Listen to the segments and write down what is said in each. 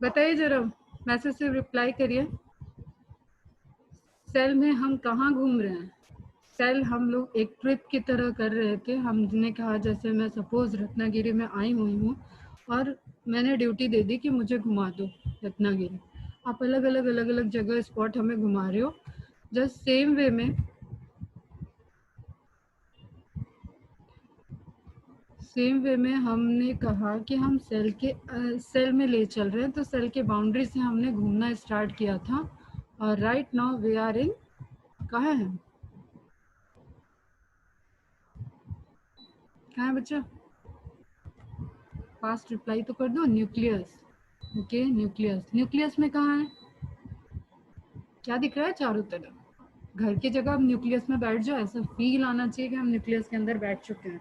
बताइए जरा, मैसेज से रिप्लाई करिए। सेल में हम कहाँ घूम रहे हैं? सेल हम लोग एक ट्रिप की तरह कर रहे थे। हमने कहा जैसे मैं सपोज रत्नागिरी में आई हुई हूँ और मैंने ड्यूटी दे दी कि मुझे घुमा दो रत्नागिरी। आप अलग अलग जगह स्पॉट हमें घुमा रहे हो। जस्ट सेम वे में हमने कहा कि हम सेल में ले चल रहे हैं, तो सेल के बाउंड्री से हमने घूमना स्टार्ट किया था। और right now we are in, कहाँ है, कहाँ है बच्चा? फास्ट रिप्लाई तो कर दो। न्यूक्लियस। Okay, nucleus. न्यूक्लियस में कहाँ है? क्या दिख रहा है चारों तरफ? घर की जगह आप न्यूक्लियस में बैठ जाओ, ऐसा फील आना चाहिए कि हम न्यूक्लियस के अंदर बैठ चुके हैं।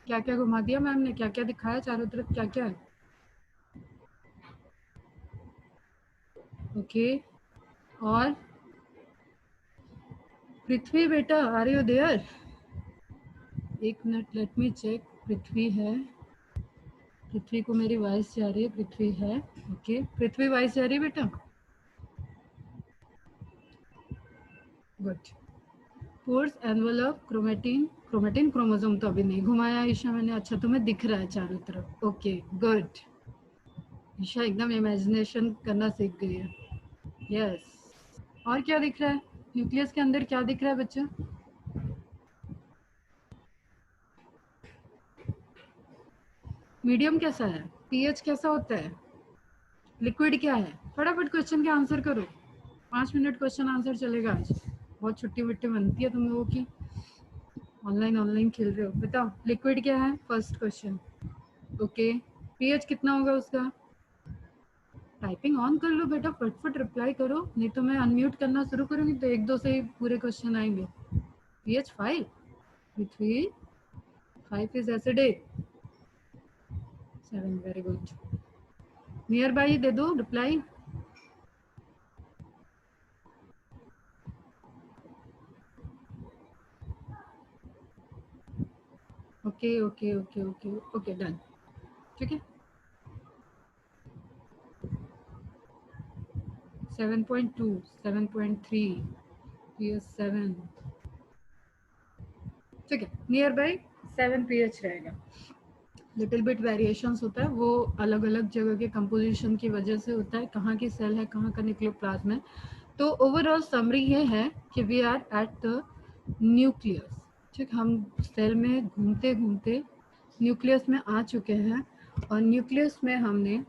क्या क्या घुमा दिया मैम ने, क्या क्या दिखाया चारों तरफ, क्या क्या है? ओके। और पृथ्वी बेटा, आर यू देयर? एक मिनट, लेट मी चेक। पृथ्वी है, पृथ्वी को मेरी वॉइस जा रही है, पृथ्वी है। ओके, पृथ्वी वॉइस जा रही है बेटा? Good. Pores, envelope, chromatin. Chromatin chromosome तो अभी नहीं घुमाया ईशा मैंने। अच्छा, तुम्हें दिख रहा है चारों तरफ। Okay, good. ईशा एकदम इमेजिनेशन करना सीख गई है। यस। और क्या दिख रहा है न्यूक्लियस के अंदर? क्या दिख रहा है बच्चा? मीडियम कैसा है? पीएच कैसा होता है? लिक्विड क्या है? फटाफट क्वेश्चन के आंसर करो। 5 मिनट क्वेश्चन आंसर चलेगा आज। बहुत छुट्टी वुट्टी बनती है तुम लोगों की, ऑनलाइन ऑनलाइन खेल रहे हो। बताओ लिक्विड क्या है, फर्स्ट क्वेश्चन। ओके, पीएच कितना होगा उसका? टाइपिंग ऑन कर लो बेटा, फटफट रिप्लाई करो, नहीं तो मैं अनम्यूट करना शुरू करूंगी तो एक दो से ही पूरे क्वेश्चन आएंगे। पीएच 5। पृथ्वी 5 is acidic. 7, very good. Near by दे दो reply. Okay okay okay okay okay, done. ठीक है। 7.2, 7.3, पीएच 7। ठीक है, नियर बाई 7 पीएच रहेगा। लिटिल बिट वेरिएशंस होता है, वो अलग अलग जगह के कंपोजिशन की वजह से होता है, कहाँ की सेल है, कहाँ का न्यूक्लियोप्लाज्म है। तो ओवरऑल समरी ये है कि we are at the nucleus. ठीक, हम सेल में घूमते घूमते न्यूक्लियस में आ चुके हैं। और न्यूक्लियस में हमने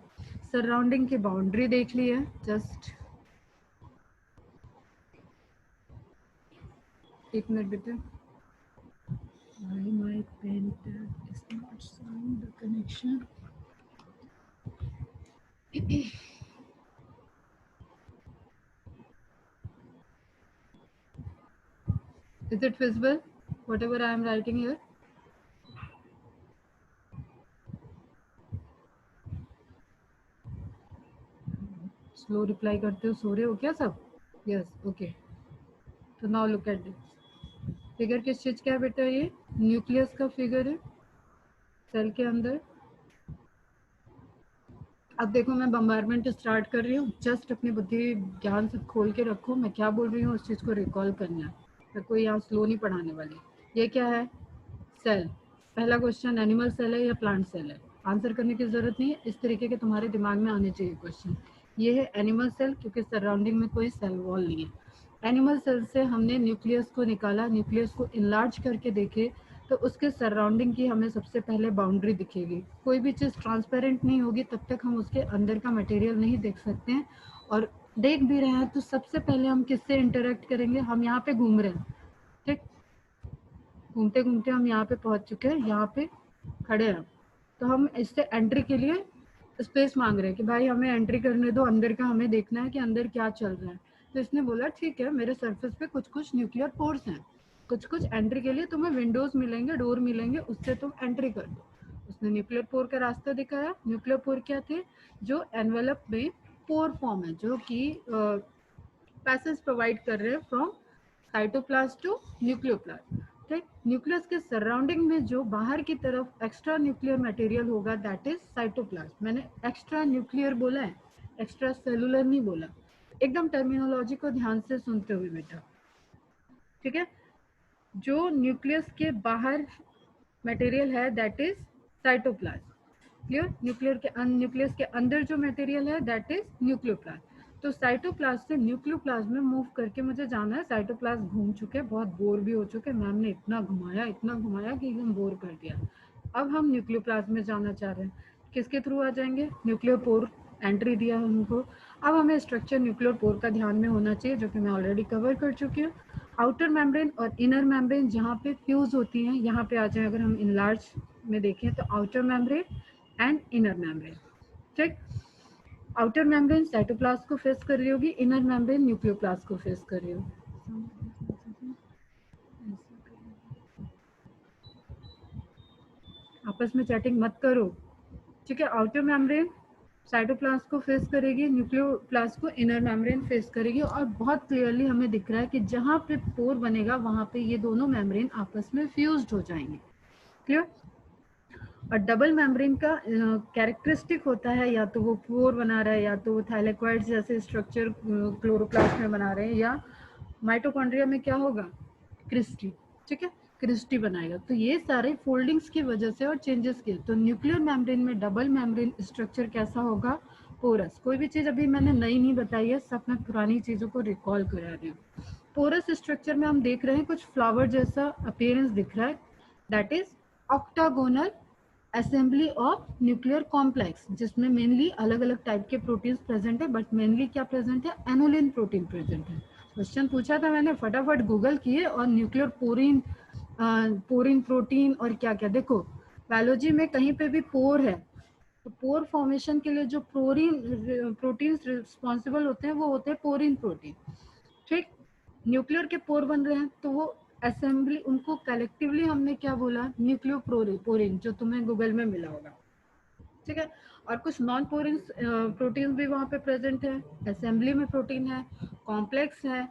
सराउंडिंग की बाउंड्री देख ली है। जस्ट एक मिनट बेटे, my pen tab is not showing the connection. Is it visible whatever I am writing here? Slow reply करते हो, सो रहे हो क्या सब? Yes, okay. तो now look at this figure. किस चीज का है बेटा? ये न्यूक्लियस का फिगर है सेल के अंदर। अब देखो, मैं बम्बारमेंट स्टार्ट कर रही हूँ, जस्ट अपनी बुद्धि ज्ञान से खोल के रखो। मैं क्या बोल रही हूँ उस चीज़ को रिकॉल करना है। मैं कोई यहाँ स्लो नहीं पढ़ाने वाली। ये क्या है? सेल। पहला क्वेश्चन, एनिमल सेल है या प्लांट सेल है? आंसर करने की जरूरत नहीं है, इस तरीके के तुम्हारे दिमाग में आने चाहिए क्वेश्चन। ये है एनिमल सेल, क्योंकि सराउंडिंग में कोई सेल वॉल नहीं है। एनिमल सेल से हमने न्यूक्लियस को निकाला, न्यूक्लियस को इनलार्ज करके देखे तो उसके सराउंडिंग की हमें सबसे पहले बाउंड्री दिखेगी। कोई भी चीज़ ट्रांसपेरेंट नहीं होगी तब तक हम उसके अंदर का मटेरियल नहीं देख सकते हैं। और देख भी रहे हैं तो सबसे पहले हम किससे इंटरेक्ट करेंगे? हम यहाँ पे घूम रहे हैं, ठीक, घूमते घूमते हम यहाँ पे पहुँच चुके हैं, यहाँ पे खड़े हैं। तो हम इससे एंट्री के लिए स्पेस मांग रहे हैं कि भाई हमें एंट्री करने दो, अंदर का हमें देखना है कि अंदर क्या चल रहा है। तो इसने बोला ठीक है, मेरे सरफेस पे कुछ कुछ न्यूक्लियर पोर्स हैं, कुछ कुछ एंट्री के लिए तुम्हें विंडोज मिलेंगे, डोर मिलेंगे, उससे तुम एंट्री कर दो। उसने न्यूक्लियर पोर का रास्ता दिखाया। न्यूक्लियर पोर क्या थे? जो एनवेलप में पोर फॉर्म है, जो कि पैसेज प्रोवाइड कर रहे हैं फ्रॉम साइटोप्लाज्म टू न्यूक्लियोप्लाज्म। ठीक, न्यूक्लियस के सराउंडिंग में जो बाहर की तरफ एक्स्ट्रा न्यूक्लियर मटेरियल होगा दैट इज साइटोप्लाज्म। मैंने एक्स्ट्रा न्यूक्लियर बोला है, एक्स्ट्रा सेलुलर नहीं बोला, एकदम टर्मिनोलॉजी को ध्यान से सुनते हुए बेटा, ठीक है। जो न्यूक्लियस के बाहर मटेरियल है that is cytoplasm, clear. Nucleus के अंदर जो मटेरियल है दैट इज न्यूक्लियोप्लास्ट। तो साइटोप्लास्ट से न्यूक्लियोप्लास्ट में मूव करके मुझे जाना है। साइटोप्लास्ट घूम चुके, बहुत बोर भी हो चुके, मैम ने इतना घुमाया कि एकदम बोर कर दिया। अब हम न्यूक्लियोप्लास्ट में जाना चाह रहे हैं, किसके थ्रू आ जाएंगे, न्यूक्लियोपोर एंट्री दिया है हमको। अब हमें स्ट्रक्चर न्यूक्लियोपोर का ध्यान में होना चाहिए, जो कि मैं ऑलरेडी कवर कर चुकी हूँ। आउटर मेम्ब्रेन और इनर मेम्ब्रेन जहाँ पे फ्यूज होती हैं, यहाँ पे आ जाए। अगर हम इनलार्ज में देखें तो outer membrane and inner membrane, ठीक। आउटर मेम्ब्रेन साइटोप्लाज्म को फेस कर रही होगी, इनर मेम्ब्रेन न्यूक्लियोप्लास्ट को फेस कर रही होगी। आपस में चैटिंग मत करो, ठीक है। आउटर मेम्ब्रेन साइटोप्लाज्म को फेस करेगी, न्यूक्लियोप्लास्ट को इनर मेम्ब्रेन फेस करेगी। और बहुत क्लियरली हमें दिख रहा है कि जहाँ पे पोर बनेगा वहाँ पे ये दोनों मेम्ब्रेन आपस में फ्यूज्ड हो जाएंगे, क्लियर। और डबल मेम्ब्रेन का कैरेक्टरिस्टिक होता है, या तो वो पोर बना रहा है, या तो वो थाइलेक्वाइड्स जैसे स्ट्रक्चर क्लोरोप्लास्ट में बना रहे हैं, या माइटोकॉन्ड्रिया में क्या होगा, क्रिस्टी, ठीक है, क्रिस्टी बनाएगा। तो ये सारे फोल्डिंग्स की वजह से और चेंजेस के। तो न्यूक्लियर मेम्ब्रेन में डबल मेम्ब्रेन स्ट्रक्चर कैसा होगा, पोरस। कोई भी चीज़ अभी मैंने नई नहीं बताई है, सब मैं पुरानी चीज़ों को रिकॉल करा रही हूँ। पोरस स्ट्रक्चर में हम देख रहे हैं कुछ फ्लावर जैसा अपीयरेंस दिख रहा है, that is octagonal assembly of nuclear complex, जिसमें मेनली अलग अलग टाइप के प्रोटीन्स प्रेजेंट है, बट मेनली क्या प्रेजेंट है, एनोलिन प्रोटीन प्रेजेंट है। क्वेश्चन पूछा था मैंने, फटाफट गूगल किए और न्यूक्लियर पोरिन प्रोटीन और क्या क्या देखो। बायोलॉजी में कहीं पे भी पोर है तो पोर फॉर्मेशन के लिए जो प्रोटीन रिस्पॉन्सिबल होते हैं वो होते हैं पोरिन प्रोटीन, ठीक। न्यूक्लियर के पोर बन रहे हैं तो वो असेंबली, उनको कलेक्टिवली हमने क्या बोला, न्यूक्लियोपोरिन, जो तुम्हें गूगल में मिला होगा, ठीक है। और कुछ नॉन पोरिन प्रोटीन भी वहाँ पे प्रेजेंट है, असेंबली में प्रोटीन है, कॉम्प्लेक्स है,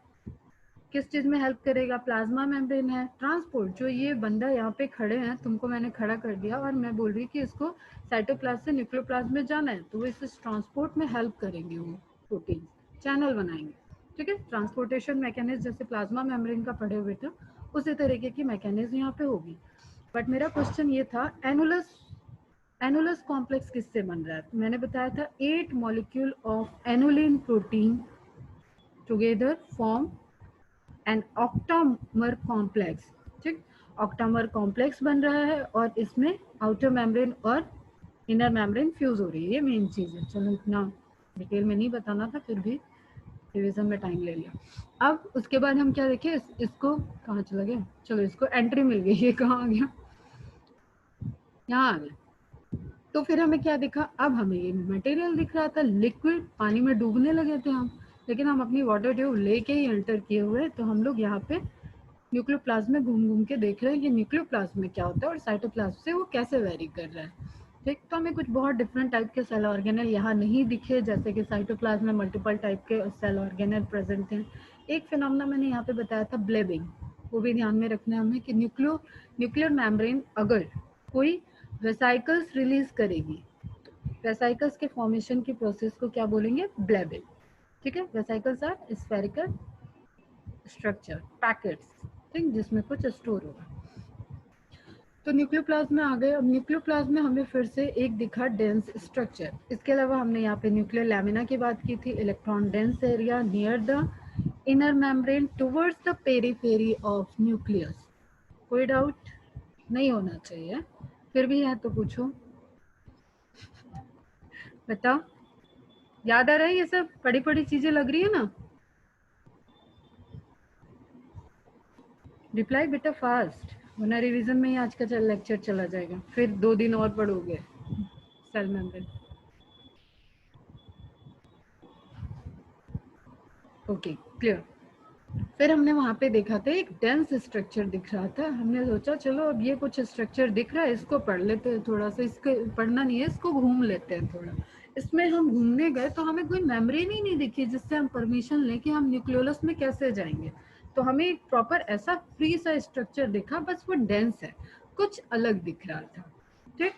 किस चीज में हेल्प करेगा, प्लाज्मा मेम्ब्रेन है, ट्रांसपोर्ट। जो ये बंदा यहाँ पे खड़े हैं, तुमको मैंने खड़ा कर दिया और मैं बोल रही कि इसको साइटोप्लाज्म से न्यूक्लियोप्लाज्म में जाना है, तो वो इस ट्रांसपोर्ट में हेल्प करेंगे, वो प्रोटीन चैनल बनाएंगे, ठीक है। ट्रांसपोर्टेशन मैकेनिज्म जैसे प्लाज्मा मेम्ब्रेन का पढ़े हुए थे, उसी तरीके की मैकेनिज्म यहाँ पे होगी। बट मेरा क्वेश्चन ये था, एनुलस कॉम्प्लेक्स किससे बन रहा है। मैंने बताया था 8 molecule of annulene protein together form and octamer complex, ठीक। ऑक्टामर कॉम्प्लेक्स बन रहा है और इसमें आउटर मेम्ब्रेन और इनर मेम्ब्रेन फ्यूज हो रही है, ये मेन चीज है। चलो इतना डिटेल में नहीं बताना था, फिर भी रिवीजन में टाइम ले लिया। अब उसके बाद हम क्या देखें, इसको कहाँ चला गया, चलो इसको एंट्री मिल गई, ये कहाँ आ गया, यहाँ आ गया। तो फिर हमें क्या दिखा, अब हमें ये मटेरियल दिख रहा था लिक्विड, पानी में डूबने लगे थे हम, लेकिन हम अपनी वाटर ट्यूब लेके ही एंटर किए हुए। तो हम लोग यहाँ पे न्यूक्लियोप्लाज्म में घूम घूम के देख रहे हैं कि न्यूक्लियोप्लाज्म में क्या होता है और साइटोप्लाज्म से वो कैसे वेरी कर रहा है, ठीक। तो हमें कुछ बहुत डिफरेंट टाइप के सेल ऑर्गेनल यहाँ नहीं दिखे, जैसे कि साइटोप्लाज्म में मल्टीपल टाइप के सेल ऑर्गेनल प्रेजेंट हैं। एक फिनोमेना मैंने यहाँ पे बताया था, ब्लेबिंग, वो भी ध्यान में रखना है हमें कि न्यूक्लियर मेम्ब्रेन अगर कोई वेसाइकल्स रिलीज करेगी, वेसाइकल्स के फॉर्मेशन की प्रोसेस को क्या बोलेंगे, ब्लेबिंग, ठीक है। Vesicles are spherical structure packets, ठीक, जिसमें कुछ स्टोर होगा। तो न्यूक्लियोप्लाज्म में आ गए। अब न्यूक्लियोप्लाज्म में हमें फिर से एक दिखा डेंस स्ट्रक्चर। इसके अलावा हमने यहाँ पे न्यूक्लियर लैमिना की बात की थी, electron dense area near the inner membrane towards the periphery of nucleus. कोई डाउट नहीं होना चाहिए, फिर भी है तो पूछो, बताओ। याद आ रहा है, ये सब पढ़ी पढ़ी चीजें लग रही है ना। रिप्लाई बेटा फास्ट, वरना रिवीजन में ही आज का लेक्चर चला जाएगा, फिर 2 दिन और पढ़ोगे सेल मेम्ब्रेन। Okay clear. फिर हमने वहां पे देखा था एक डेंस स्ट्रक्चर दिख रहा था, हमने सोचा चलो अब ये कुछ स्ट्रक्चर दिख रहा है, इसको पढ़ लेते हैं थोड़ा सा। इसको पढ़ना नहीं है, इसको घूम लेते हैं थोड़ा। इसमें हम घूमने गए तो हमें कोई मेम्ब्रेन ही नहीं दिखी जिससे हम परमिशन लें कि हम न्यूक्लियोलस में कैसे जाएंगे। तो हमें एक प्रॉपर ऐसा फ्री सा स्ट्रक्चर दिखा, बस वो डेंस है, कुछ अलग दिख रहा था, ठीक।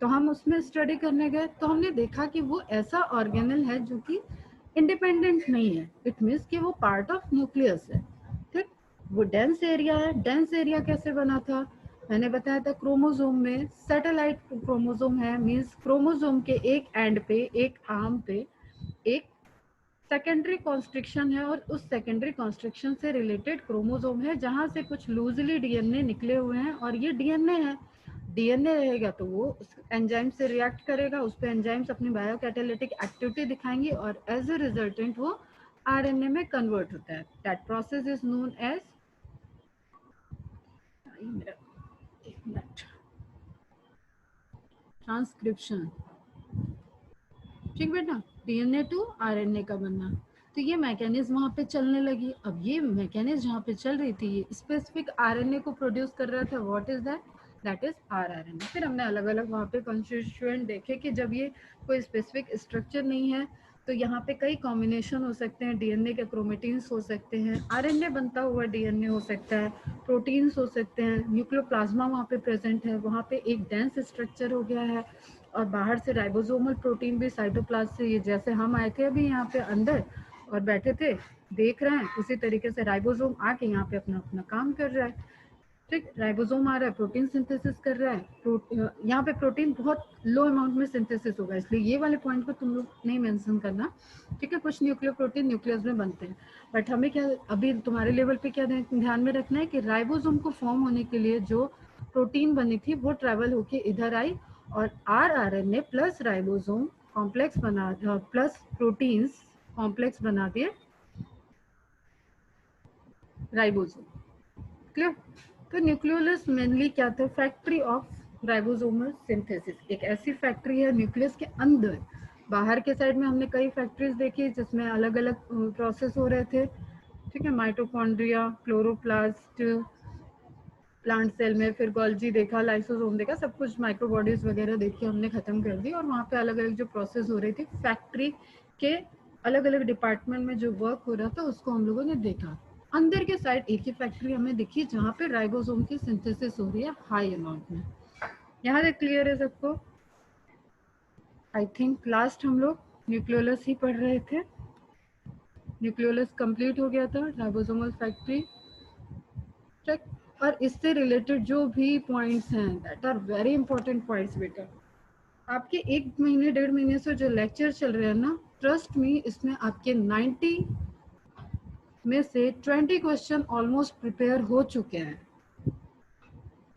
तो हम उसमें स्टडी करने गए तो हमने देखा कि वो ऐसा ऑर्गेनल है जो कि इंडिपेंडेंट नहीं है, इट मीन्स कि वो पार्ट ऑफ न्यूक्लियस है। ठीक, वो डेंस एरिया है। डेंस एरिया कैसे बना था, मैंने बताया था क्रोमोसोम में सैटेलाइट क्रोमोसोम है, मीन्स क्रोमोसोम के एक एंड पे, एक आर्म पे एक सेकेंडरी कॉन्स्ट्रिक्शन है और उस सेकेंडरी कॉन्स्ट्रिक्शन से रिलेटेड क्रोमोसोम है जहां से कुछ लूजली डीएनए निकले हुए हैं और ये डीएनए है। डीएनए रहेगा तो वो एंजाइम से रिएक्ट करेगा, उस पर एंजाइम्स अपनी बायोकैटालिटिक एक्टिविटी दिखाएंगे और एज ए रिजल्टेंट वो आरएनए में कन्वर्ट होता है। That process is known as transcription. ठीक बेटा, डीएनए टू आरएनए का बनना। तो ये मैकेनिज्म वहाँ पे चलने लगी। अब ये मैकेनिज्म जहाँ पे चल रही थी, ये स्पेसिफिक आरएनए को प्रोड्यूस कर रहा था। What is that, that is rRNA. फिर हमने अलग अलग वहाँ पे कॉन्स्टिट्यूएंट देखे कि जब ये कोई स्पेसिफिक स्ट्रक्चर नहीं है तो यहाँ पे कई कॉम्बिनेशन हो सकते हैं, डीएनए के क्रोमेटिन्स हो सकते हैं, आरएनए बनता हुआ डीएनए हो सकता है, प्रोटीन्स हो सकते हैं, न्यूक्लियोप्लाज्मा वहाँ पे प्रेजेंट है, वहाँ पे एक डेंस स्ट्रक्चर हो गया है और बाहर से राइबोसोमल प्रोटीन भी साइटोप्लाज्म से, ये जैसे हम आए थे अभी यहाँ पे अंदर और बैठे थे देख रहे हैं, उसी तरीके से राइबोसोम आके यहाँ पे अपना अपना काम कर रहा है। ठीक, राइबोसोम आ रहा है, प्रोटीन सिंथेसिस कर रहा है। यहाँ पे प्रोटीन बहुत लो अमाउंट में सिंथेसिस होगा, इसलिए ये वाले पॉइंट को तुम लोग नहीं मेंशन करना। ठीक है, कुछ न्यूक्लियो प्रोटीन न्यूक्लियस में बनते हैं, बट हमें क्या अभी तुम्हारे लेवल पे क्या ध्यान में रखना है कि राइबोसोम को फॉर्म होने के लिए जो प्रोटीन बनी थी वो ट्रेवल होके इधर आई और आरआरएनए प्लस राइबोसोम कॉम्प्लेक्स बना, प्लस प्रोटीन्स कॉम्प्लेक्स बना दिए राइबोसोम। क्लियर। तो न्यूक्लियोलस मेनली क्या था, फैक्ट्री ऑफ राइबोसोमल सिंथेसिस। एक ऐसी फैक्ट्री है न्यूक्लियस के अंदर। बाहर के साइड में हमने कई फैक्ट्रीज देखी जिसमें अलग अलग प्रोसेस हो रहे थे। ठीक है, माइटोकॉन्ड्रिया, क्लोरोप्लास्ट, प्लांट सेल में फिर गोल्जी देखा, लाइसोसोम देखा, सब कुछ माइक्रोबॉडीज वगैरह देख के हमने खत्म कर दी और वहाँ पे अलग अलग जो प्रोसेस हो रही थी फैक्ट्री के अलग अलग डिपार्टमेंट में जो वर्क हो रहा था उसको हम लोगों ने देखा। अंदर के साइड एक ही फैक्ट्री हमें दिखी जहाँ पे राइबोसोम की सिंथेसिस हो रही है हाई अमाउंट में। यहाँ से क्लियर है सबको? आई थिंक लास्ट हम लोग न्यूक्लियोलस ही पढ़ रहे थे। न्यूक्लियोलस कंप्लीट हो गया था, राइबोसोमल फैक्ट्री। ठीक, और इससे रिलेटेड जो भी पॉइंट्स हैं that are very important points बेटा। आपके 1 महीने 1.5 महीने से जो लेक्चर चल रहे हैं ना, ट्रस्ट मी इसमें आपके 90 में से 20 क्वेश्चन ऑलमोस्ट प्रिपेयर हो चुके हैं।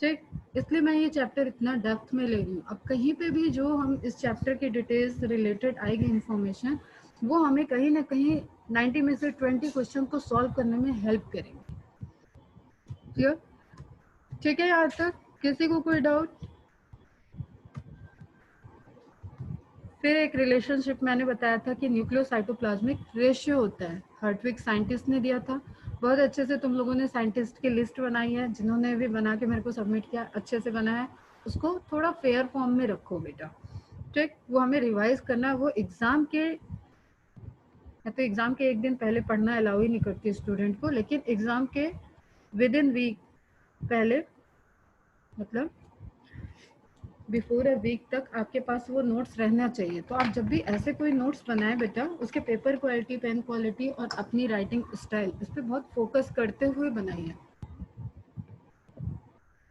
ठीक, इसलिए मैं ये चैप्टर इतना डेप्थ में ले रही हूँ। अब कहीं पे भी जो हम इस चैप्टर के डिटेल्स रिलेटेड आएगी इंफॉर्मेशन, वो हमें कहीं ना कहीं 90 में से 20 क्वेश्चन को सॉल्व करने में हेल्प करेंगे। क्लियर? ठीक है, यहाँ तक किसी को कोई डाउट? फिर एक रिलेशनशिप मैंने बताया था कि न्यूक्लियोसाइटोप्लाज्मिक रेशियो होता है, हर्टविग साइंटिस्ट ने दिया था। बहुत अच्छे से तुम लोगों ने साइंटिस्ट की लिस्ट बनाई है, जिन्होंने भी बना के मेरे को सबमिट किया अच्छे से बना है, उसको थोड़ा फेयर फॉर्म में रखो बेटा। ठीक, वो हमें रिवाइज करना है। वो एग्जाम के, मैं तो एग्जाम के एक दिन पहले पढ़ना अलाउ ही नहीं करती स्टूडेंट को, लेकिन एग्जाम के विद इन वीक पहले, मतलब बिफोर अ वीक तक आपके पास वो नोट्स रहना चाहिए। तो आप जब भी ऐसे कोई नोट्स बनाए बेटा, उसके पेपर क्वालिटी, पेन क्वालिटी और अपनी राइटिंग स्टाइल, इस पर बहुत फोकस करते हुए बनाइए,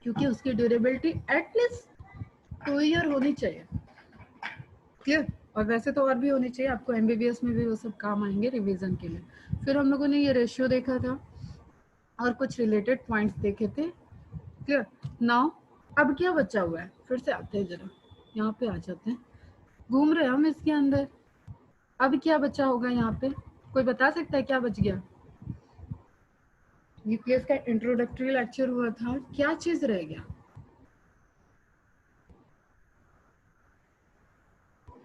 क्योंकि उसकी ड्यूरेबिलिटी एटलीस्ट 2 ईयर होनी चाहिए। क्लियर? और वैसे तो और भी होनी चाहिए, आपको एमबीबीएस में भी वो सब काम आएंगे रिवीजन के लिए। फिर हम लोगों ने ये रेशियो देखा था और कुछ रिलेटेड पॉइंट्स देखे थे। क्लियर? नाउ अब क्या बचा हुआ है, फिर से आते हैं जरा यहाँ पे आ जाते हैं, घूम रहे हम इसके अंदर। अब क्या बचा होगा यहाँ पे, कोई बता सकता है क्या बच गया? न्यूक्लियस का इंट्रोडक्टरी लेक्चर हुआ था, क्या चीज रह गया?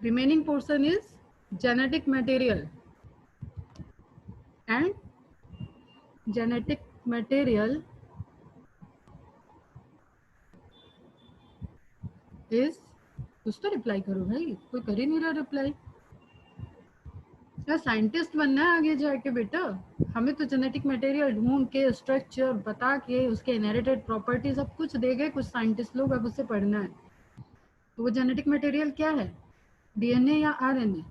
Remaining portion is genetic material and genetic material is, कुछ तो रिप्लाई करो भाई, कोई कर ही नहीं रहा रिप्लाई। क्या साइंटिस्ट बनना है आगे जाके बेटा? हमें तो जेनेटिक मटेरियल ढूंढ के स्ट्रक्चर बता के उसके इनहेरिटेड प्रॉपर्टी सब कुछ दे गए कुछ साइंटिस्ट लोग, अब उसे पढ़ना है। तो वो जेनेटिक मटेरियल क्या है, डीएनए या RNA?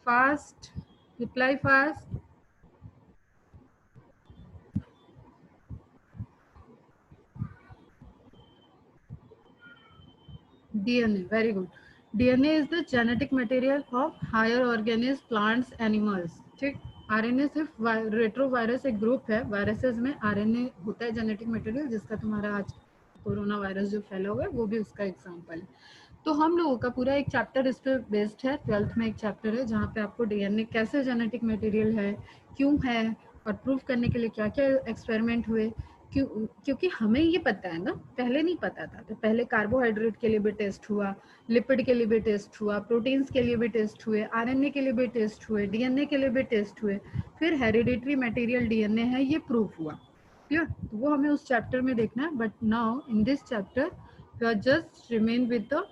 Fast, reply fast. DNA, very good. DNA is the genetic material of higher organisms, plants, animals. ठीक, आरएनए सिर्फ रेट्रोवायरस एक ग्रुप है, वायरसेस में आरएनए होता है जेनेटिक मटेरियल, जिसका तुम्हारा आज कोरोना वायरस जो फैला हुआ है वो भी उसका एग्जाम्पल है। तो हम लोगों का पूरा एक चैप्टर इस पे बेस्ड है, 12th में एक चैप्टर है जहाँ पे आपको डीएनए कैसे जेनेटिक मटेरियल है, क्यों है, और प्रूफ करने के लिए क्या क्या एक्सपेरिमेंट हुए, क्योंकि हमें ये पता है ना, पहले नहीं पता था। तो पहले कार्बोहाइड्रेट के लिए भी टेस्ट हुआ, लिपिड के लिए भी टेस्ट हुआ, प्रोटीन्स के लिए भी टेस्ट हुए, आरएनए के लिए भी टेस्ट हुए, डीएनए के लिए भी टेस्ट हुए, फिर हेरिडिटरी मटेरियल डीएनए है ये प्रूफ हुआ। क्लियर? तो वो हमें उस चैप्टर में देखना है। But now in this chapter we are just remain with the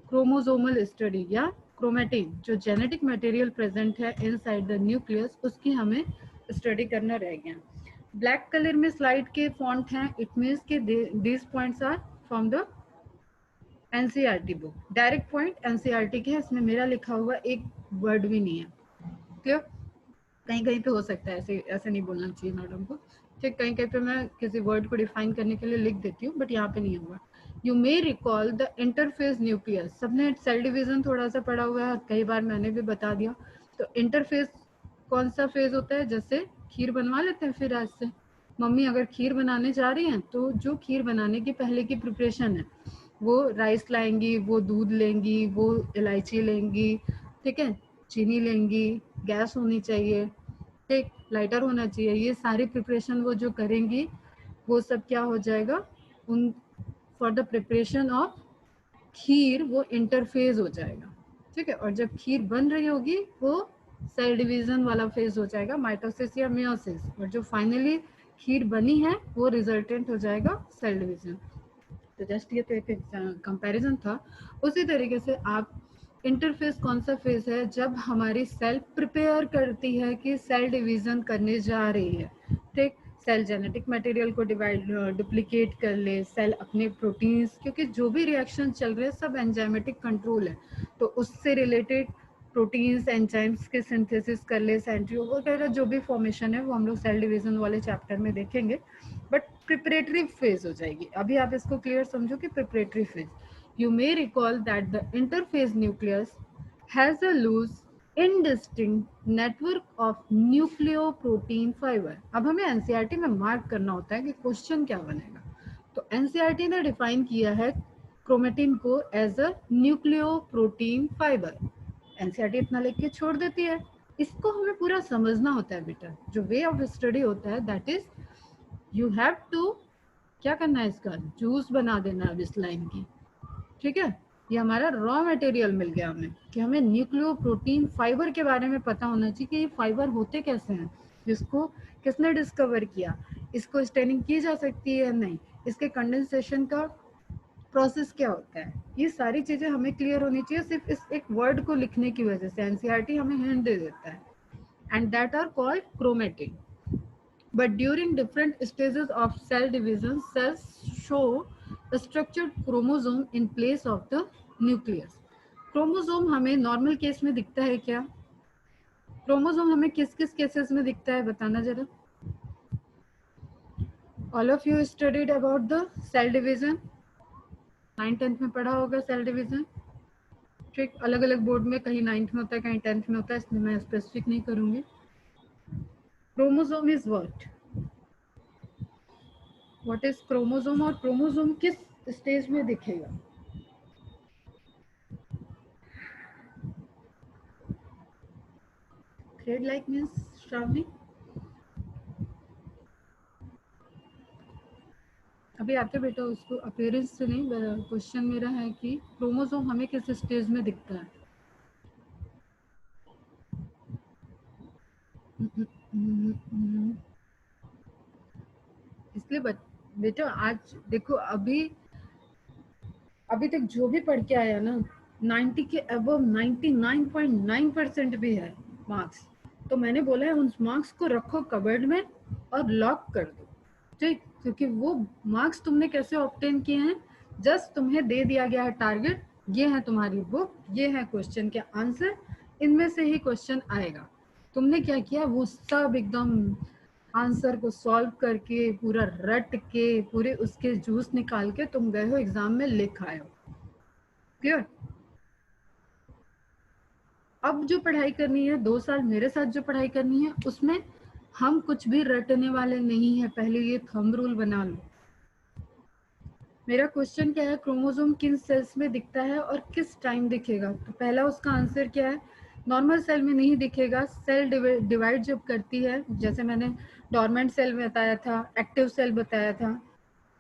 chromosomal study या क्रोमेटिन, जो जेनेटिक मटेरियल प्रेजेंट है इनसाइड द न्यूक्लियस, उसकी हमें स्टडी करना रह गया। ब्लैक कलर में स्लाइड के फॉन्ट हैं, इट मीन्स के this points are from the NCERT book, direct point NCERT के है, इसमें मेरा लिखा हुआ एक वर्ड भी नहीं है। क्लियर? कहीं कहीं पे हो सकता है, ऐसे ऐसे नहीं बोलना चाहिए मैडम को, ठीक, कहीं कहीं पे मैं किसी वर्ड को डिफाइन करने के लिए लिख देती हूँ, बट यहाँ पे नहीं हुआ। You may recall the interface nucleus, सबने सेल डिवीजन थोड़ा सा पढ़ा हुआ है, कई बार मैंने भी बता दिया। तो इंटरफेस कौन सा फेज होता है, जैसे खीर बनवा लेते हैं फिर आज से, मम्मी अगर खीर बनाने जा रही हैं तो जो खीर बनाने की पहले की प्रिपरेशन है, वो राइस लाएंगी, वो दूध लेंगी, वो इलायची लेंगी, ठीक है, चीनी लेंगी, गैस होनी चाहिए, ठीक, लाइटर होना चाहिए, ये सारी प्रिपरेशन वो जो करेंगी वो सब क्या हो जाएगा, उन फॉर द प्रिपरेशन ऑफ खीर वो इंटरफेज हो जाएगा। ठीक है, और जब खीर बन रही होगी वो सेल डिवीजन वाला फेज हो जाएगा, माइटोसिस या मियोसिस, और जो फाइनली खीर बनी है वो रिजल्टेंट हो जाएगा सेल डिवीजन। तो जस्ट ये तो एक कंपैरिजन था। उसी तरीके से आप इंटरफेस कौन सा फेज है, जब हमारी सेल प्रिपेयर करती है कि सेल डिवीजन करने जा रही है, ठीक, सेल जेनेटिक मटेरियल को डिवाइड डुप्लीकेट कर ले, सेल अपने प्रोटीन्स, क्योंकि जो भी रिएक्शन चल रहे हैं सब एंजाइमेटिक कंट्रोल है, तो उससे रिलेटेड प्रोटीन्स एंजाइम्स के सिंथेसिस कर ले, सेंट्रियो वगैरह जो भी फॉर्मेशन है वो हम लोग सेल डिवीजन वाले चैप्टर में देखेंगे, बट प्रिपरेटरी फेज हो जाएगी। अभी आप इसको क्लियर समझो कि preparatory phase. You may recall that the interphase nucleus has a loose indistinct network of nucleoprotein fiber। अब हमें एनसीईआरटी में मार्क करना होता है कि क्वेश्चन क्या बनेगा। तो एनसीईआरटी ने डिफाइन किया है क्रोमेटिन को as a nucleoprotein fibre. NCERT इतना लिख के छोड़ देती है, इसको हमें पूरा समझना होता है बेटा। जो वे ऑफ स्टडी होता है that is you have to क्या करना है, इसका जूस बना देना अब इस लाइन की। ठीक है, ये हमारा रॉ मटेरियल मिल गया हमें कि हमें न्यूक्लियोप्रोटीन फाइबर के बारे में पता होना चाहिए कि ये फाइबर होते कैसे हैं, जिसको किसने डिस्कवर किया, इसको स्टेनिंग की जा सकती है या नहीं, इसके कंडेंसेशन का प्रोसेस क्या होता है, ये सारी चीजें हमें क्लियर होनी चाहिए। सिर्फ इस एक वर्ड को लिखने की वजह से एनसीईआरटी हमें हिंट दे देता है, and that are called chromatin. But during different stages of cell division, cells show a structured chromosome in place of the nucleus. Chromosome हमें नॉर्मल केस में दिखता है क्या? क्रोमोसोम हमें किस किस केसेस में दिखता है बताना जरा। All of you studied about the cell division, 9th-10th में पढ़ा होगा सेल डिवीजन। ठीक, अलग अलग बोर्ड में कहीं 9th में होता है कहीं 10th में होता है, इसलिए मैं स्पेसिफिक नहीं करूंगी। Chromosome is what is chromosome, और क्रोमोसोम किस स्टेज में दिखेगा? थ्रेड लाइक मीन्स श्रावणी, अभी आते बेटा उसको अपीयरेंस से नहीं, क्वेश्चन मेरा है कि क्रोमोसोम हमें किस स्टेज में दिखता है? इसलिए बेटा आज देखो, अभी तक जो भी पढ़ के आया ना 90 के अबव 99.9% भी है मार्क्स, तो मैंने बोला है उन मार्क्स को रखो कबर्ड में, और लॉक कर दो, ठीक, क्योंकि वो मार्क्स तुमने कैसे ऑब्टेन किए हैं, जस्ट तुम्हें दे दिया गया है टारगेट, ये है तुम्हारी बुक, ये है क्वेश्चन के आंसर, इनमें से ही क्वेश्चन आएगा। तुमने क्या किया, वो सब एकदम आंसर को सॉल्व करके पूरा रट के पूरे उसके जूस निकाल के तुम गए हो एग्जाम में लिख आए हो। क्लियर? अब जो पढ़ाई करनी है 2 साल मेरे साथ जो पढ़ाई करनी है उसमें हम कुछ भी रटने वाले नहीं है। पहले ये थंब रूल बना लो। मेरा क्वेश्चन क्या है, क्रोमोसोम किन सेल्स में दिखता है और किस टाइम दिखेगा? तो पहला उसका आंसर क्या है, नॉर्मल सेल में नहीं दिखेगा। सेल डिवाइड जब करती है, जैसे मैंने डोरमेंट सेल बताया था, एक्टिव सेल बताया था,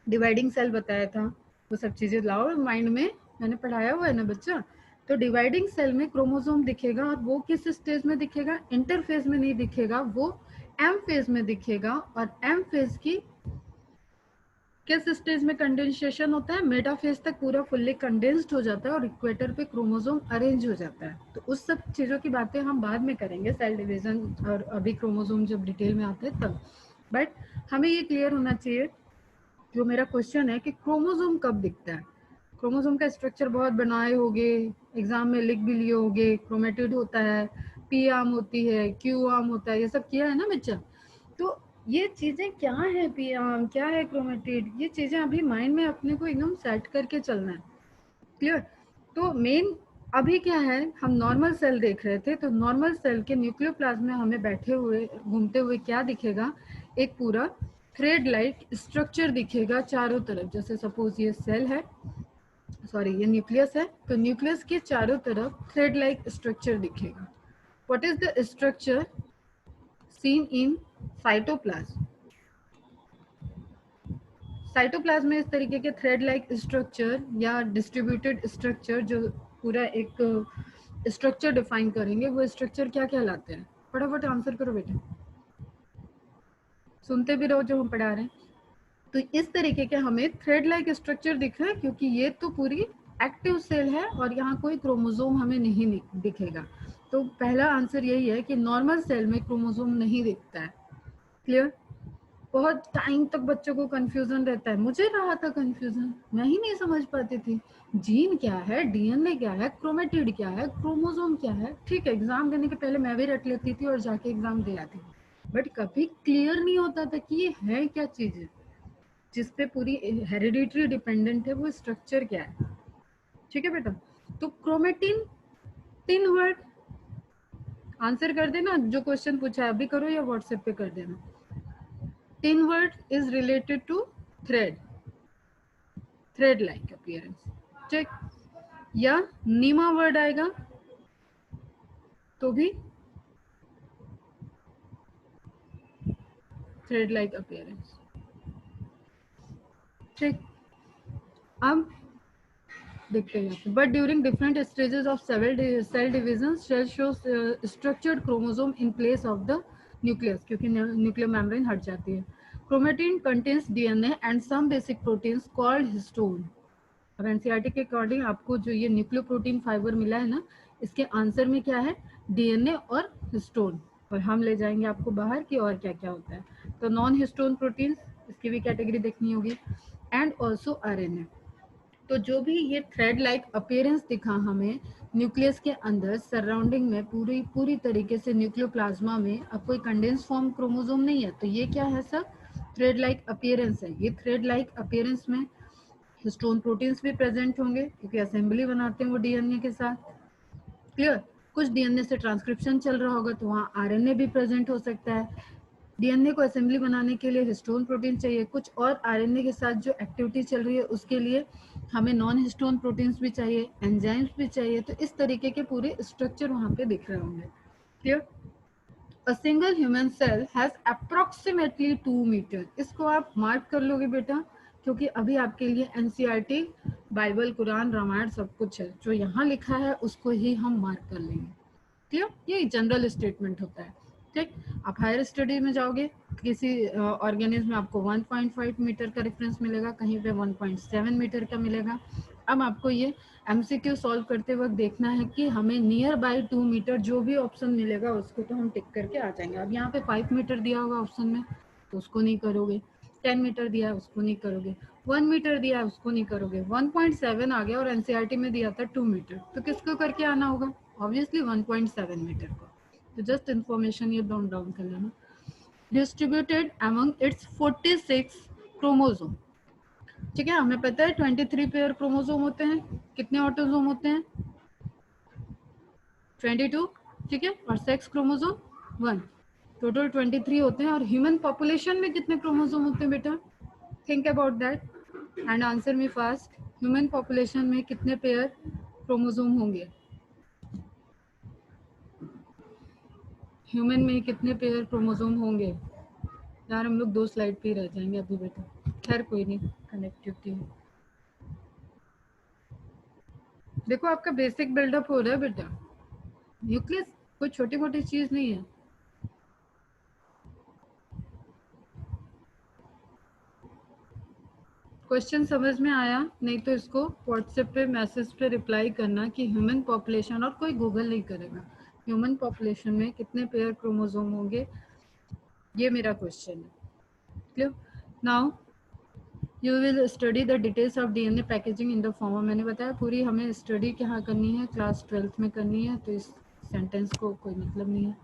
डिवाइडिंग सेल बताया था, वो सब चीजें लाओ माइंड में, मैंने पढ़ाया हुआ है ना बच्चा। तो डिवाइडिंग सेल में क्रोमोसोम दिखेगा और वो किस स्टेज में दिखेगा, इंटरफेज में नहीं दिखेगा, वो एम फेज में दिखेगा। और एम फेज की किस स्टेज में कंडेंसेशन होता है, मेटाफेज तक पूरा फुल्ली कंडेंस्ड हो जाता है और इक्वेटर पे क्रोमोसोम अरेंज हो जाता है। तो उस सब चीजों की बातें हम बाद में करेंगे, सेल डिवीजन और अभी क्रोमोसोम जब डिटेल में आते हैं तब। बट हमें ये क्लियर होना चाहिए, जो मेरा क्वेश्चन है कि क्रोमोसोम कब दिखता है। क्रोमोसोम का स्ट्रक्चर बहुत बनाए होगे, एग्जाम में लिख भी लिए होगे, क्रोमेटिड होता है, पी आर्म होती है, क्यू आर्म होता है, ये सब किया है ना बच्चा। तो ये चीजें क्या है, पी आर्म क्या है, क्रोमेटिड, ये चीजें अभी माइंड में अपने को एकदम सेट करके चलना है। क्लियर? तो मेन अभी क्या है, हम नॉर्मल सेल देख रहे थे, तो नॉर्मल सेल के न्यूक्लियोप्लाज्म में हमें बैठे हुए घूमते हुए क्या दिखेगा, एक पूरा थ्रेड लाइक स्ट्रक्चर दिखेगा चारों तरफ। जैसे सपोज ये सेल है, सॉरी ये न्यूक्लियस है, तो न्यूक्लियस के चारों तरफ थ्रेड लाइक स्ट्रक्चर दिखेगा। What is the structure seen in cytoplasm? Cytoplasm में इस तरीके के थ्रेड लाइक स्ट्रक्चर या डिस्ट्रीब्यूटेड स्ट्रक्चर जो पूरा एक स्ट्रक्चर डिफाइन करेंगे, वो स्ट्रक्चर क्या कहलाते हैं? फटाफट आंसर करो बेटे, सुनते भी रहो जो हम पढ़ा रहे हैं। तो इस तरीके के हमें थ्रेड लाइक स्ट्रक्चर दिख रहा है, क्योंकि ये तो पूरी एक्टिव सेल है और यहाँ कोई क्रोमोसोम हमें नहीं दिखेगा। तो पहला आंसर यही है कि नॉर्मल सेल में क्रोमोसोम नहीं दिखता है। क्लियर? बहुत टाइम तक बच्चों को कंफ्यूजन रहता है, मुझे रहा था कंफ्यूजन, मैं ही नहीं समझ पाती थी जीन क्या है, डीएनए क्या है, क्रोमेटिड क्या है, क्रोमोसोम क्या है। ठीक है, एग्जाम देने के पहले मैं भी रट लेती थी और जाके एग्जाम दे आती थी, बट कभी क्लियर नहीं होता था कि ये है क्या चीज, जिसपे पूरी हेरिडिटरी डिपेंडेंट है, वो स्ट्रक्चर क्या है। ठीक है बेटा? तो क्रोमेटिन, 3 वर्ड आंसर कर देना, जो क्वेश्चन पूछा है अभी करो या व्हाट्सएप पे कर देना। 3 word is related to thread, thread like appearance, ठीक, या नीमा वर्ड आएगा तो भी थ्रेड लाइक अपीयरेंस, ठीक। अब देखते हैं, but during different stages of cell division, cell shows structured chromosome in place of the nucleus, क्योंकि न्यूक्लियर मेम्ब्रेन हट जाती है। Chromatin contains DNA and some basic proteins called histone. अब एनसीईआरटी के अकॉर्डिंग आपको जो ये न्यूक्लियोप्रोटीन फाइबर मिला है ना, इसके आंसर में क्या है, डीएनए और हिस्टोन। और हम ले जाएंगे आपको बाहर कि और क्या क्या होता है। तो नॉन हिस्टोन प्रोटीन्स, इसकी भी कैटेगरी देखनी होगी, एंड ऑल्सो आरएनए। तो जो भी ये थ्रेड लाइक अपीयरेंस दिखा हमें न्यूक्लियस के अंदर सराउंडिंग में, पूरी पूरी तरीके से न्यूक्लियोप्लाज्मा में, अब कोई कंडेंस फॉर्म क्रोमोसोम नहीं है, तो ये क्या है सर, थ्रेड लाइक अपीयरेंस है। ये थ्रेड लाइक अपीयरेंस में हिस्टोन प्रोटीन्स भी प्रेजेंट होंगे, क्योंकि असेंबली बनाते हैं वो डीएनए के साथ। क्लियर? कुछ डीएनए से ट्रांसक्रिप्शन चल रहा होगा तो वहाँ आरएनए भी प्रेजेंट हो सकता है। डीएनए को असेंबली बनाने के लिए हिस्टोन प्रोटीन चाहिए, कुछ और आरएनए के साथ जो एक्टिविटी चल रही है उसके लिए हमें नॉन हिस्टोन प्रोटीन्स भी चाहिए, एंजाइम्स भी चाहिए। तो इस तरीके के पूरे स्ट्रक्चर वहाँ पे दिख रहे होंगे। Clear? A single human cell has approximately 2 metre. इसको आप मार्क कर लोगे बेटा, क्योंकि अभी आपके लिए एनसीईआरटी, बाइबल, कुरान, रामायण सब कुछ है, जो यहाँ लिखा है उसको ही हम मार्क कर लेंगे। क्लियर? ये जनरल स्टेटमेंट होता है, ठीक। आप हायर स्टडी में जाओगे, किसी ऑर्गेनिज्म में आपको 1.5 मीटर का रेफरेंस मिलेगा, कहीं पे 1.7 मीटर का मिलेगा। अब आपको ये एमसीक्यू सॉल्व करते वक्त देखना है कि हमें नियर बाय 2 मीटर जो भी ऑप्शन मिलेगा उसको तो हम टिक करके आ जाएंगे। अब यहाँ पे 5 मीटर दिया होगा ऑप्शन में, तो उसको नहीं करोगे, 10 मीटर दिया है उसको नहीं करोगे, 1 मीटर दिया है उसको नहीं करोगे, 1.7 आ गया और एनसीईआरटी में दिया था 2 मीटर, तो किसको करके आना होगा? ऑब्वियसली 1.7 मीटर को। तो जस्ट इंफॉर्मेशन ये डाउन डाउन कर लेना। Distributed among it's 46 chromosome. ठीक है, हमें पता है 23 पेयर क्रोमोसोम होते हैं, कितने ऑटोसोम होते हैं? 22। ठीक है, और सेक्स क्रोमोसोम 1, टोटल 23 होते हैं। और ह्यूमन पॉपुलेशन में कितने क्रोमोसोम होते हैं बेटा? Think about that and answer me fast. Human population में कितने पेयर क्रोमोसोम होंगे? ह्यूमन में कितने पेयर क्रोमोसोम होंगे? यार हम लोग 2 स्लाइड पे ही रह जाएंगे अभी बेटा, खैर कोई नहीं, कनेक्टिविटी है। देखो आपका बेसिक बिल्डअप हो रहा है बेटा, न्यूक्लियस कोई छोटी मोटी चीज नहीं है। क्वेश्चन समझ में आया? नहीं तो इसको व्हाट्सएप पे मैसेज पे रिप्लाई करना कि ह्यूमन पॉपुलेशन, और कोई गूगल नहीं करेगा, ह्यूमन पॉपुलेशन में कितने पेयर क्रोमोसोम होंगे, ये मेरा क्वेश्चन है। Clear? Now you will study the details of DNA packaging in the form. मैंने बताया पूरी हमें स्टडी कहाँ करनी है, क्लास 12th में करनी है, तो इस सेंटेंस को कोई मतलब नहीं है।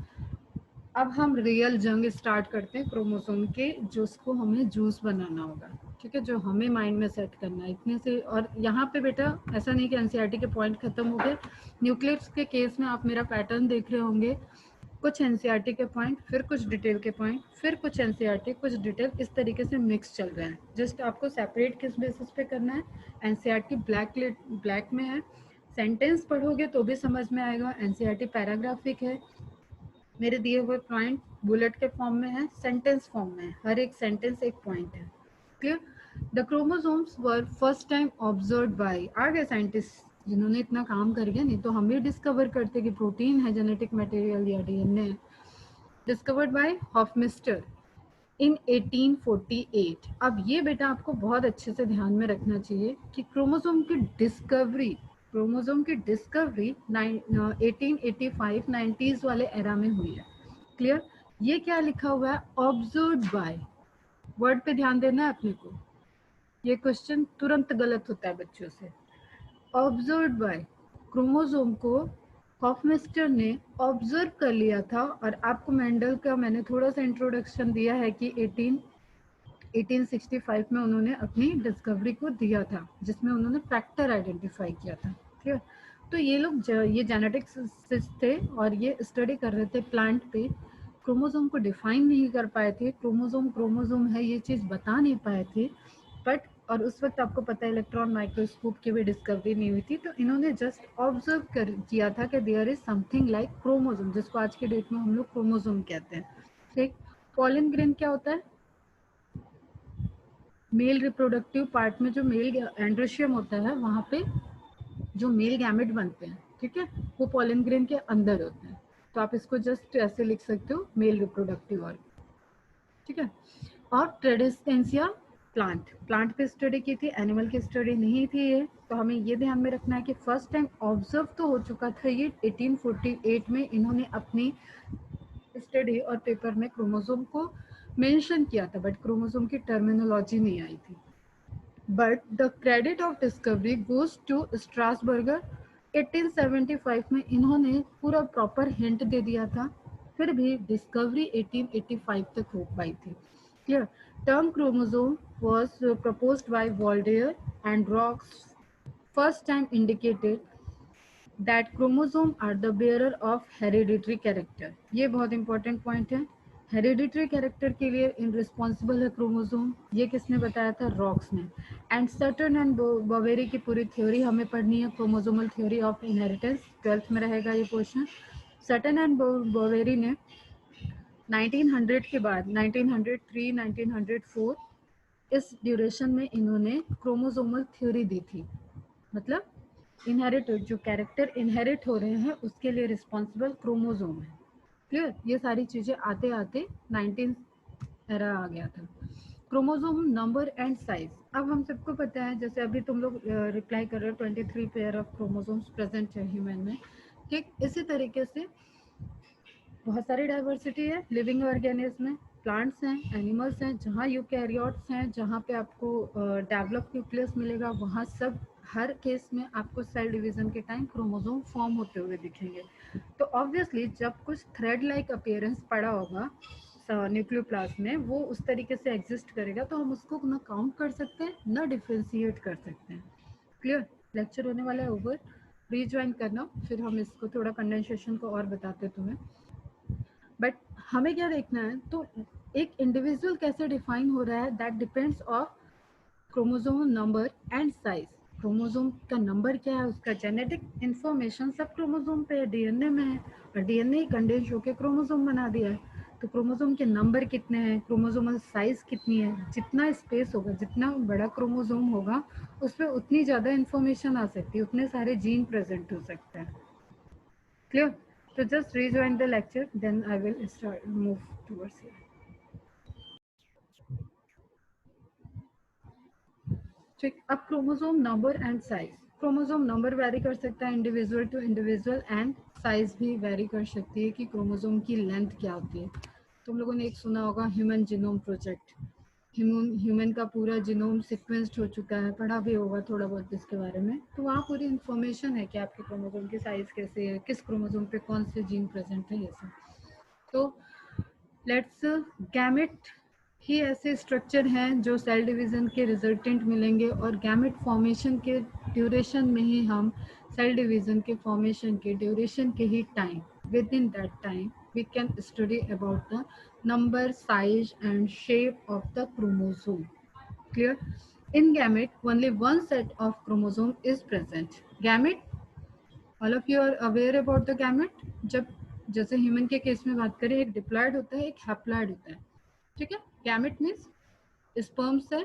अब हम रियल जंग स्टार्ट करते हैं क्रोमोसोम के, जो उसको हमें जूस बनाना होगा। ठीक है, जो हमें माइंड में सेट करना है इतने से। और यहाँ पे बेटा ऐसा नहीं कि एनसीईआरटी के पॉइंट खत्म हो गए, न्यूक्लियस के केस में आप मेरा पैटर्न देख रहे होंगे, कुछ एनसीईआरटी के पॉइंट, फिर कुछ डिटेल के पॉइंट, फिर कुछ एनसीईआरटी, कुछ डिटेल, इस तरीके से मिक्स चल रहा है। जस्ट आपको सेपरेट किस बेसिस पे करना है, एनसीईआरटी ब्लैक में है, सेंटेंस पढ़ोगे तो भी समझ में आएगा, एनसीईआरटी पैराग्राफिक है, मेरे दिए हुए पॉइंट बुलेट के फॉर्म में है, सेंटेंस फॉर्म में है, हर एक सेंटेंस एक पॉइंट है। Clear? The chromosomes were first time observed by, आ गए साइंटिस्ट जिन्होंने इतना काम कर गया, नहीं तो हम भी डिस्कवर करते कि प्रोटीन है जेनेटिक मटेरियल या डीएनए है। डिस्कवर्ड बाय हॉफमिस्टर इन 1848। अब ये बेटा आपको बहुत अच्छे से ध्यान में रखना चाहिए कि क्रोमोसोम की डिस्कवरी 1885 90s वाले एरा में हुई है। क्लियर? ये क्या लिखा हुआ है? ऑब्जर्व्ड बाय, वर्ड पे ध्यान देना है अपने को, ये क्वेश्चन तुरंत गलत होता है बच्चों से। ऑब्जर्व्ड बाय, क्रोमोसोम को हॉफमिस्टर ने ऑब्जर्व कर लिया था। और आपको मेंडल का मैंने थोड़ा सा इंट्रोडक्शन दिया है कि 1865 में उन्होंने अपनी डिस्कवरी को दिया था, जिसमें उन्होंने फैक्टर आइडेंटिफाई किया था। ठीक है, तो ये लोग ये जेनेटिक्स थे और ये स्टडी कर रहे थे प्लांट पे, क्रोमोसोम को डिफाइन नहीं कर पाए थे, क्रोमोसोम है ये चीज़ बता नहीं पाए थे। बट और उस वक्त आपको पता है इलेक्ट्रॉन माइक्रोस्कोप की भी डिस्कवरी नहीं हुई थी, तो इन्होंने जस्ट ऑब्जर्व किया था कि there is something like chromosome, जिसको आज के डेट में हम लोग क्रोमोसोम कहते हैं। ठीक, पॉलन ग्रेन क्या होता है? मेल रिप्रोडक्टिव पार्ट में जो मेल एंड्रोशियम होता है, वहाँ पे जो मेल गैमेट बनते हैं, ठीक है, वो पॉलन ग्रेन के अंदर होते हैं। तो आप इसको जस्ट ऐसे लिख सकते हो, मेल रिप्रोडक्टिव ऑर्गन। ठीक है, और ट्रेडिस्टेंसिया प्लांट पे स्टडी की थी, एनिमल की स्टडी नहीं थी ये। तो हमें ये ध्यान में रखना है कि फर्स्ट टाइम ऑब्जर्व तो हो चुका था ये 1848 में, इन्होंने अपनी स्टडी और पेपर में क्रोमोसोम को मेंशन किया था, बट क्रोमोसोम की टर्मिनोलॉजी नहीं आई थी। But the credit of discovery goes to Strasburger. 1875 में इन्होंने पूरा प्रॉपर हिंट दे दिया था, फिर भी डिस्कवरी 1885 तक हो पाई थी। Clear? Term chromosome was proposed by Waldeyer and Rox first time indicated that chromosome are the bearer of hereditary character। ये बहुत इंपॉर्टेंट पॉइंट है, हेरिडिटरी कैरेक्टर के लिए इन रिस्पॉन्सिबल है क्रोमोसोम। ये किसने बताया था? रॉक्स ने। एंड सटर्न एंड बोवेरी की पूरी थ्योरी हमें पढ़नी है, chromosomal theory of inheritance, 12th में रहेगा ये क्वेश्चन। सटर्न एंड बोवेरी ने 1900 के बाद 1903 1904 इस ड्यूरेशन में इन्होंने क्रोमोसोमल थ्योरी दी थी। मतलब इनहेरिट, जो कैरेक्टर इनहेरिट हो रहे हैं उसके लिए रिस्पॉन्सिबल क्रोमोसोम है। क्लियर? ये सारी चीजें आते आते 19 एरा आ गया था। क्रोमोसोम नंबर एंड साइज, अब हम सबको पता है, जैसे अभी तुम लोग रिप्लाई कर रहे हो 23 पेयर ऑफ क्रोमोसोम्स प्रेजेंट है ह्यूमन में। ठीक, इसी तरीके से बहुत सारी डाइवर्सिटी है लिविंग ऑर्गेनिज्म में, प्लांट्स हैं, एनिमल्स हैं, जहाँ यूकैरियोट्स हैं, जहाँ पे आपको डेवलप न्यूक्लियस मिलेगा, वहाँ सब हर केस में आपको सेल डिवीजन के टाइम क्रोमोसोम फॉर्म होते हुए दिखेंगे। तो ऑब्वियसली जब कुछ थ्रेड लाइक अपीयरेंस पड़ा होगा न्यूक्लियोप्लास्ट में, वो उस तरीके से एग्जिस्ट करेगा, तो हम उसको ना काउंट कर सकते हैं ना डिफ्रेंशिएट कर सकते हैं। क्लियर? लेक्चर होने वाला है ओवर, रीज्वाइन करना, फिर हम इसको थोड़ा कंडेंसेशन को और बताते तुम्हें। बट हमें क्या देखना है, तो एक इंडिविजुअल कैसे डिफाइन हो रहा है, that depends of chromosome number and size. Chromosome का नंबर क्या है, उसका जेनेटिक इंफॉर्मेशन सब क्रोमोसोम पे डीएनए में है, और डीएनए ही कंडेंस होकर क्रोमोसोम बना दिया है। तो क्रोमोसोम के नंबर कितने हैं, क्रोमोसोमल साइज कितनी है, जितना स्पेस होगा, जितना बड़ा क्रोमोसोम होगा, उस पर उतनी ज़्यादा इंफॉर्मेशन आ सकती है, उतने सारे जीन प्रेजेंट हो सकते हैं। क्लियर? तो just rejoin the lecture, then I will start move towards here. ठीक, अब chromosome number and size. Chromosome number vary कर सकता है individual to individual, and size भी वेरी कर सकती है कि क्रोमोसोम की लेंथ क्या होती है। तुम लोगों ने एक सुना होगा ह्यूमन जीनोम प्रोजेक्ट, ह्यूमन का पूरा जीनोम सिक्वेंस्ड हो चुका है, पढ़ा भी होगा थोड़ा बहुत इसके बारे में। तो वहाँ पूरी इन्फॉर्मेशन है कि आपके क्रोमोसोम की साइज कैसे है, किस क्रोमोसोम पे कौन से जीन प्रेजेंट है, ये सब। तो लेट्स, गैमेट ही ऐसे स्ट्रक्चर हैं जो सेल डिवीजन के रिजल्टेंट मिलेंगे, और गैमेट फॉर्मेशन के ड्यूरेशन में ही हम सेल डिवीजन के फॉर्मेशन के ड्यूरेशन के ही time, within that time we can study about the number, size and shape of the chromosome. Clear? In gamete only one set of chromosome is present. Gamete, all of you are aware about the gamete. जब जैसे human के case में बात करें, एक diploid होता है, एक हैप्लॉयड होता है। ठीक है? गैमेट मीन्स स्पर्म सेल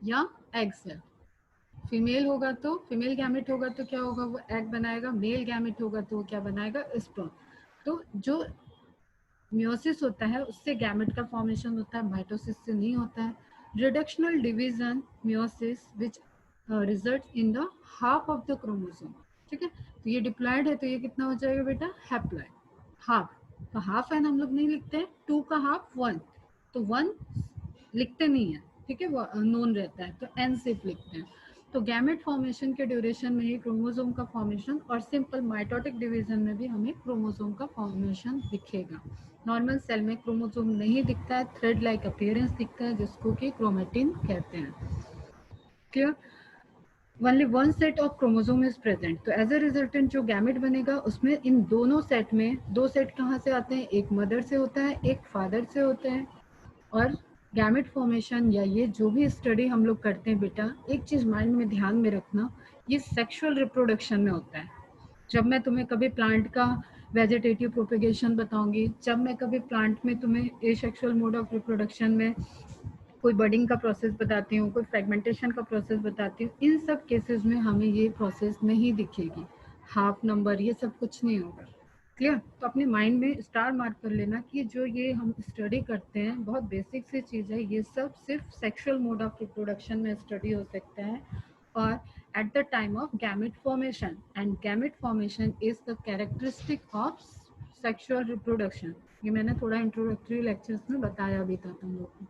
या एग सेल। फीमेल होगा तो फीमेल गैमेट होगा तो क्या होगा, वो एग बनाएगा। मेल गैमेट होगा तो वो क्या बनाएगा, स्पर्म। तो जो मियोसिस होता है उससे गैमेट का फॉर्मेशन होता है, माइटोसिस से नहीं होता है। Reductional division meiosis which result in the half of the chromosome. ठीक है? तो ये डिप्लॉयड है, तो ये कितना हो जाएगा बेटा, हैप्लॉयड। हाफ, तो हाफ एन हम लोग नहीं लिखते हैं, 2 का हाफ 1, तो 1 लिखते नहीं है। ठीक है? वो नोन रहता है, तो एन सिर्फ लिखते हैं। तो गैमेट फॉर्मेशन के ड्यूरेशन में ही क्रोमोसोम का फॉर्मेशन, और सिंपल माइटोटिक डिवीजन में भी हमें क्रोमोसोम का फॉर्मेशन दिखेगा। नॉर्मल सेल में क्रोमोसोम नहीं दिखता है, थ्रेड लाइक अपीयरेंस दिखता है, जिसको कि क्रोमेटिन कहते हैं। Clear? Only one set of chromosome is present. तो एज ए रिजल्टेंट जो गैमेट बनेगा, उसमें इन दोनों सेट में, दो सेट कहाँ से आते हैं, एक मदर से होता है, एक फादर से होते हैं। और गैमेट फॉर्मेशन या ये जो भी स्टडी हम लोग करते हैं बेटा, एक चीज़ माइंड में ध्यान में रखना, ये सेक्सुअल रिप्रोडक्शन में होता है। जब मैं तुम्हें कभी प्लांट का वेजिटेटिव प्रोपेगेशन बताऊंगी, जब मैं कभी प्लांट में तुम्हें एसेक्सुअल मोड ऑफ रिप्रोडक्शन में कोई बडिंग का प्रोसेस बताती हूँ, कोई फ्रेगमेंटेशन का प्रोसेस बताती हूँ, इन सब केसेस में हमें ये प्रोसेस नहीं दिखेगी। हाफ नंबर ये सब कुछ नहीं होगा। क्लियर? तो अपने माइंड में स्टार मार्क कर लेना कि जो ये हम स्टडी करते हैं, बहुत बेसिक सी चीज़ है, ये सब सिर्फ सेक्सुअल मोड ऑफ रिप्रोडक्शन में स्टडी हो सकता है, और at the time of gamete formation, and gamete formation is the characteristic of sexual reproduction. ये मैंने थोड़ा इंट्रोडक्टरी लेक्चर्स में बताया भी था तुम लोग को।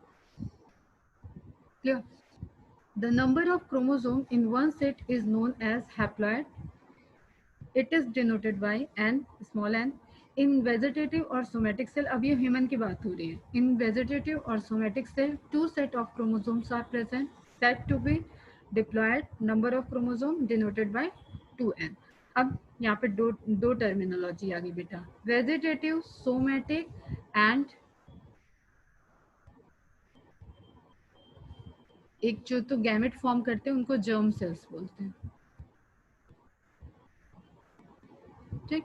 Clear? The number of chromosome in one set is known as haploid. It is denoted by n, small n. In vegetative or somatic cell, अब ये ह्यूमन की बात हो रही है, in vegetative or somatic cell, two set of chromosomes are present, said to be diploid, number of chromosome denoted by 2n. अब यहाँ पे दो टर्मिनोलॉजी आ गई बेटा, वेजिटेटिव, सोमैटिक एंड एक जो तो गैमेट फॉर्म करते हैं उनको जर्म सेल्स बोलते हैं। ठीक?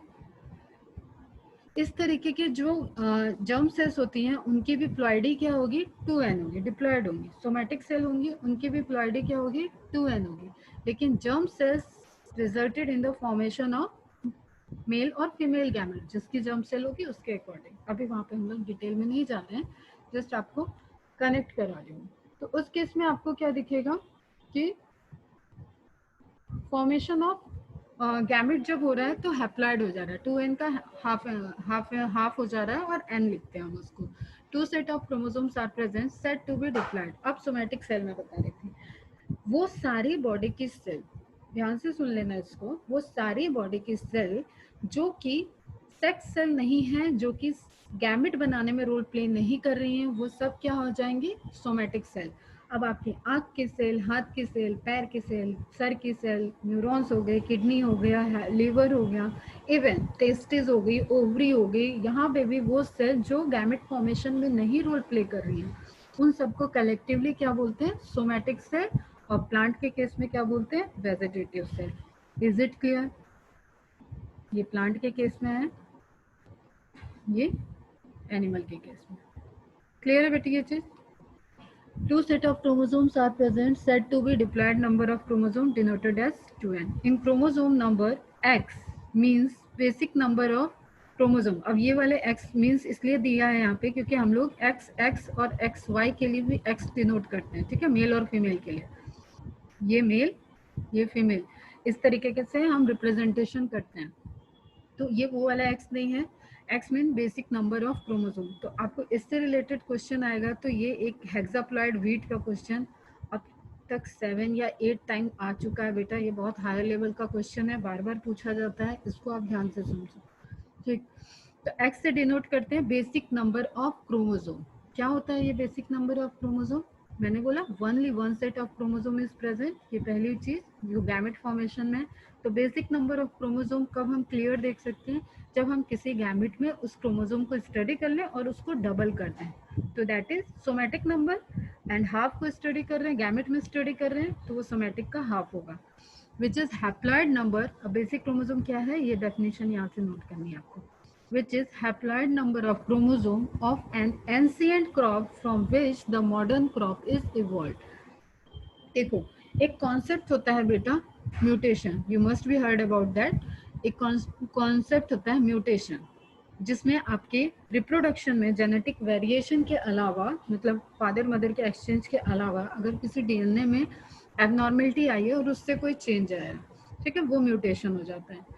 इस तरीके के जो जर्म सेल्स होती हैं, उनकी भी प्लॉइडी क्या होगी, 2n होगी, डिप्लॉयड होंगी। सोमैटिक सेल होंगी, उनकी भी प्लॉइडी क्या होगी, 2n होगी। लेकिन germ cells resulted in the formation of male और फीमेल गैमेट, जिसकी जर्म सेल होगी उसके अकॉर्डिंग। अभी वहाँ पे हम लोग डिटेल में नहीं जा रहे हैं, जस्ट आपको कनेक्ट करा रही हूँ। तो उस केस में आपको क्या दिखेगा कि फॉर्मेशन ऑफ गैमेट जब हो रहा है तो हैप्लॉइड हो जा रहा है, 2n का हाफ हाफ हाफ हो जा रहा है, और n लिखते हैं हम उसको। 2 set of chromosomes are present said to be diploid. अब सोमैटिक सेल में बता रही थी, वो सारी बॉडी की सेल, ध्यान से सुन लेना इसको, वो सारी बॉडी की सेल जो कि सेक्स सेल नहीं है, जो कि गैमेट बनाने में रोल प्ले नहीं कर रही हैं, वो सब क्या हो जाएंगी? Somatic cell. अब आपकी आंख की सेल, हाथ की सेल, पैर की सेल, सर की सेल, न्यूरॉन्स हो गए, किडनी हो गया, लीवर हो गया, इवन टेस्टिस हो गई, ओवरी हो गई, यहाँ पे भी वो सेल जो गैमेट फॉर्मेशन में नहीं रोल प्ले कर रही हैं, उन सबको कलेक्टिवली क्या बोलते हैं? Somatic cell. और प्लांट के केस में क्या बोलते हैं? Vegetative cell. Is it clear? ये प्लांट के केस में है, ये एनिमल के केस में। क्लियर है बेटी ये चीज? 2 set of chromosomes are present said to be diploid number of chromosome denoted as 2n. In chromosome number x means basic number of chromosome. अब ये वाले x means इसलिए दिया है यहाँ पे क्योंकि हम लोग x और xy के लिए भी x डिनोट करते हैं, ठीक है, मेल और फीमेल के लिए। ये मेल, ये फीमेल, इस तरीके से हम रिप्रेजेंटेशन करते हैं। तो ये वो वाला x नहीं है, x mean basic number of chromosome. तो आपको इससे रिलेटेड क्वेश्चन आएगा, तो ये एक हेक्साप्लॉइड व्हीट का क्वेश्चन अब तक 7 या 8 टाइम आ चुका है बेटा। ये बहुत हायर लेवल का क्वेश्चन है, बार बार पूछा जाता है, इसको आप ध्यान से समझो, ठीक। तो x से डिनोट करते हैं बेसिक नंबर ऑफ क्रोमोसोम। क्या होता है ये बेसिक नंबर ऑफ क्रोमोसोम? मैंने बोला only one set of chromosome is present, ये पहली चीज जो गैमेट फॉर्मेशन में। तो बेसिक नंबर ऑफ क्रोमोसोम कब हम क्लियर देख सकते हैं? जब हम किसी गैमेट में उस क्रोमोसोम को स्टडी कर लें और उसको डबल कर दें, तो that is somatic number. And half को स्टडी कर रहे हैं, गैमेट में स्टडी कर रहे हैं, तो वो सोमैटिक का हाफ होगा, विच इज हैप्लॉइड नंबर। अब बेसिक क्रोमोसोम क्या है, ये डेफिनेशन यहाँ से नोट करनी है आपको। which is haploid number of chromosome of an ancient crop from which the modern crop is evolved. देखो, एक कॉन्सेप्ट होता है बेटा mutation, you must be heard about that. एक कॉन्सेप्ट होता है म्यूटेशन, जिसमें आपके रिप्रोडक्शन में जेनेटिक वेरिएशन के अलावा, मतलब फादर मदर के एक्सचेंज के अलावा, अगर किसी डीएनए में एबनॉर्मेलिटी आई है और उससे कोई चेंज आया है, ठीक है, वो म्यूटेशन हो जाता है।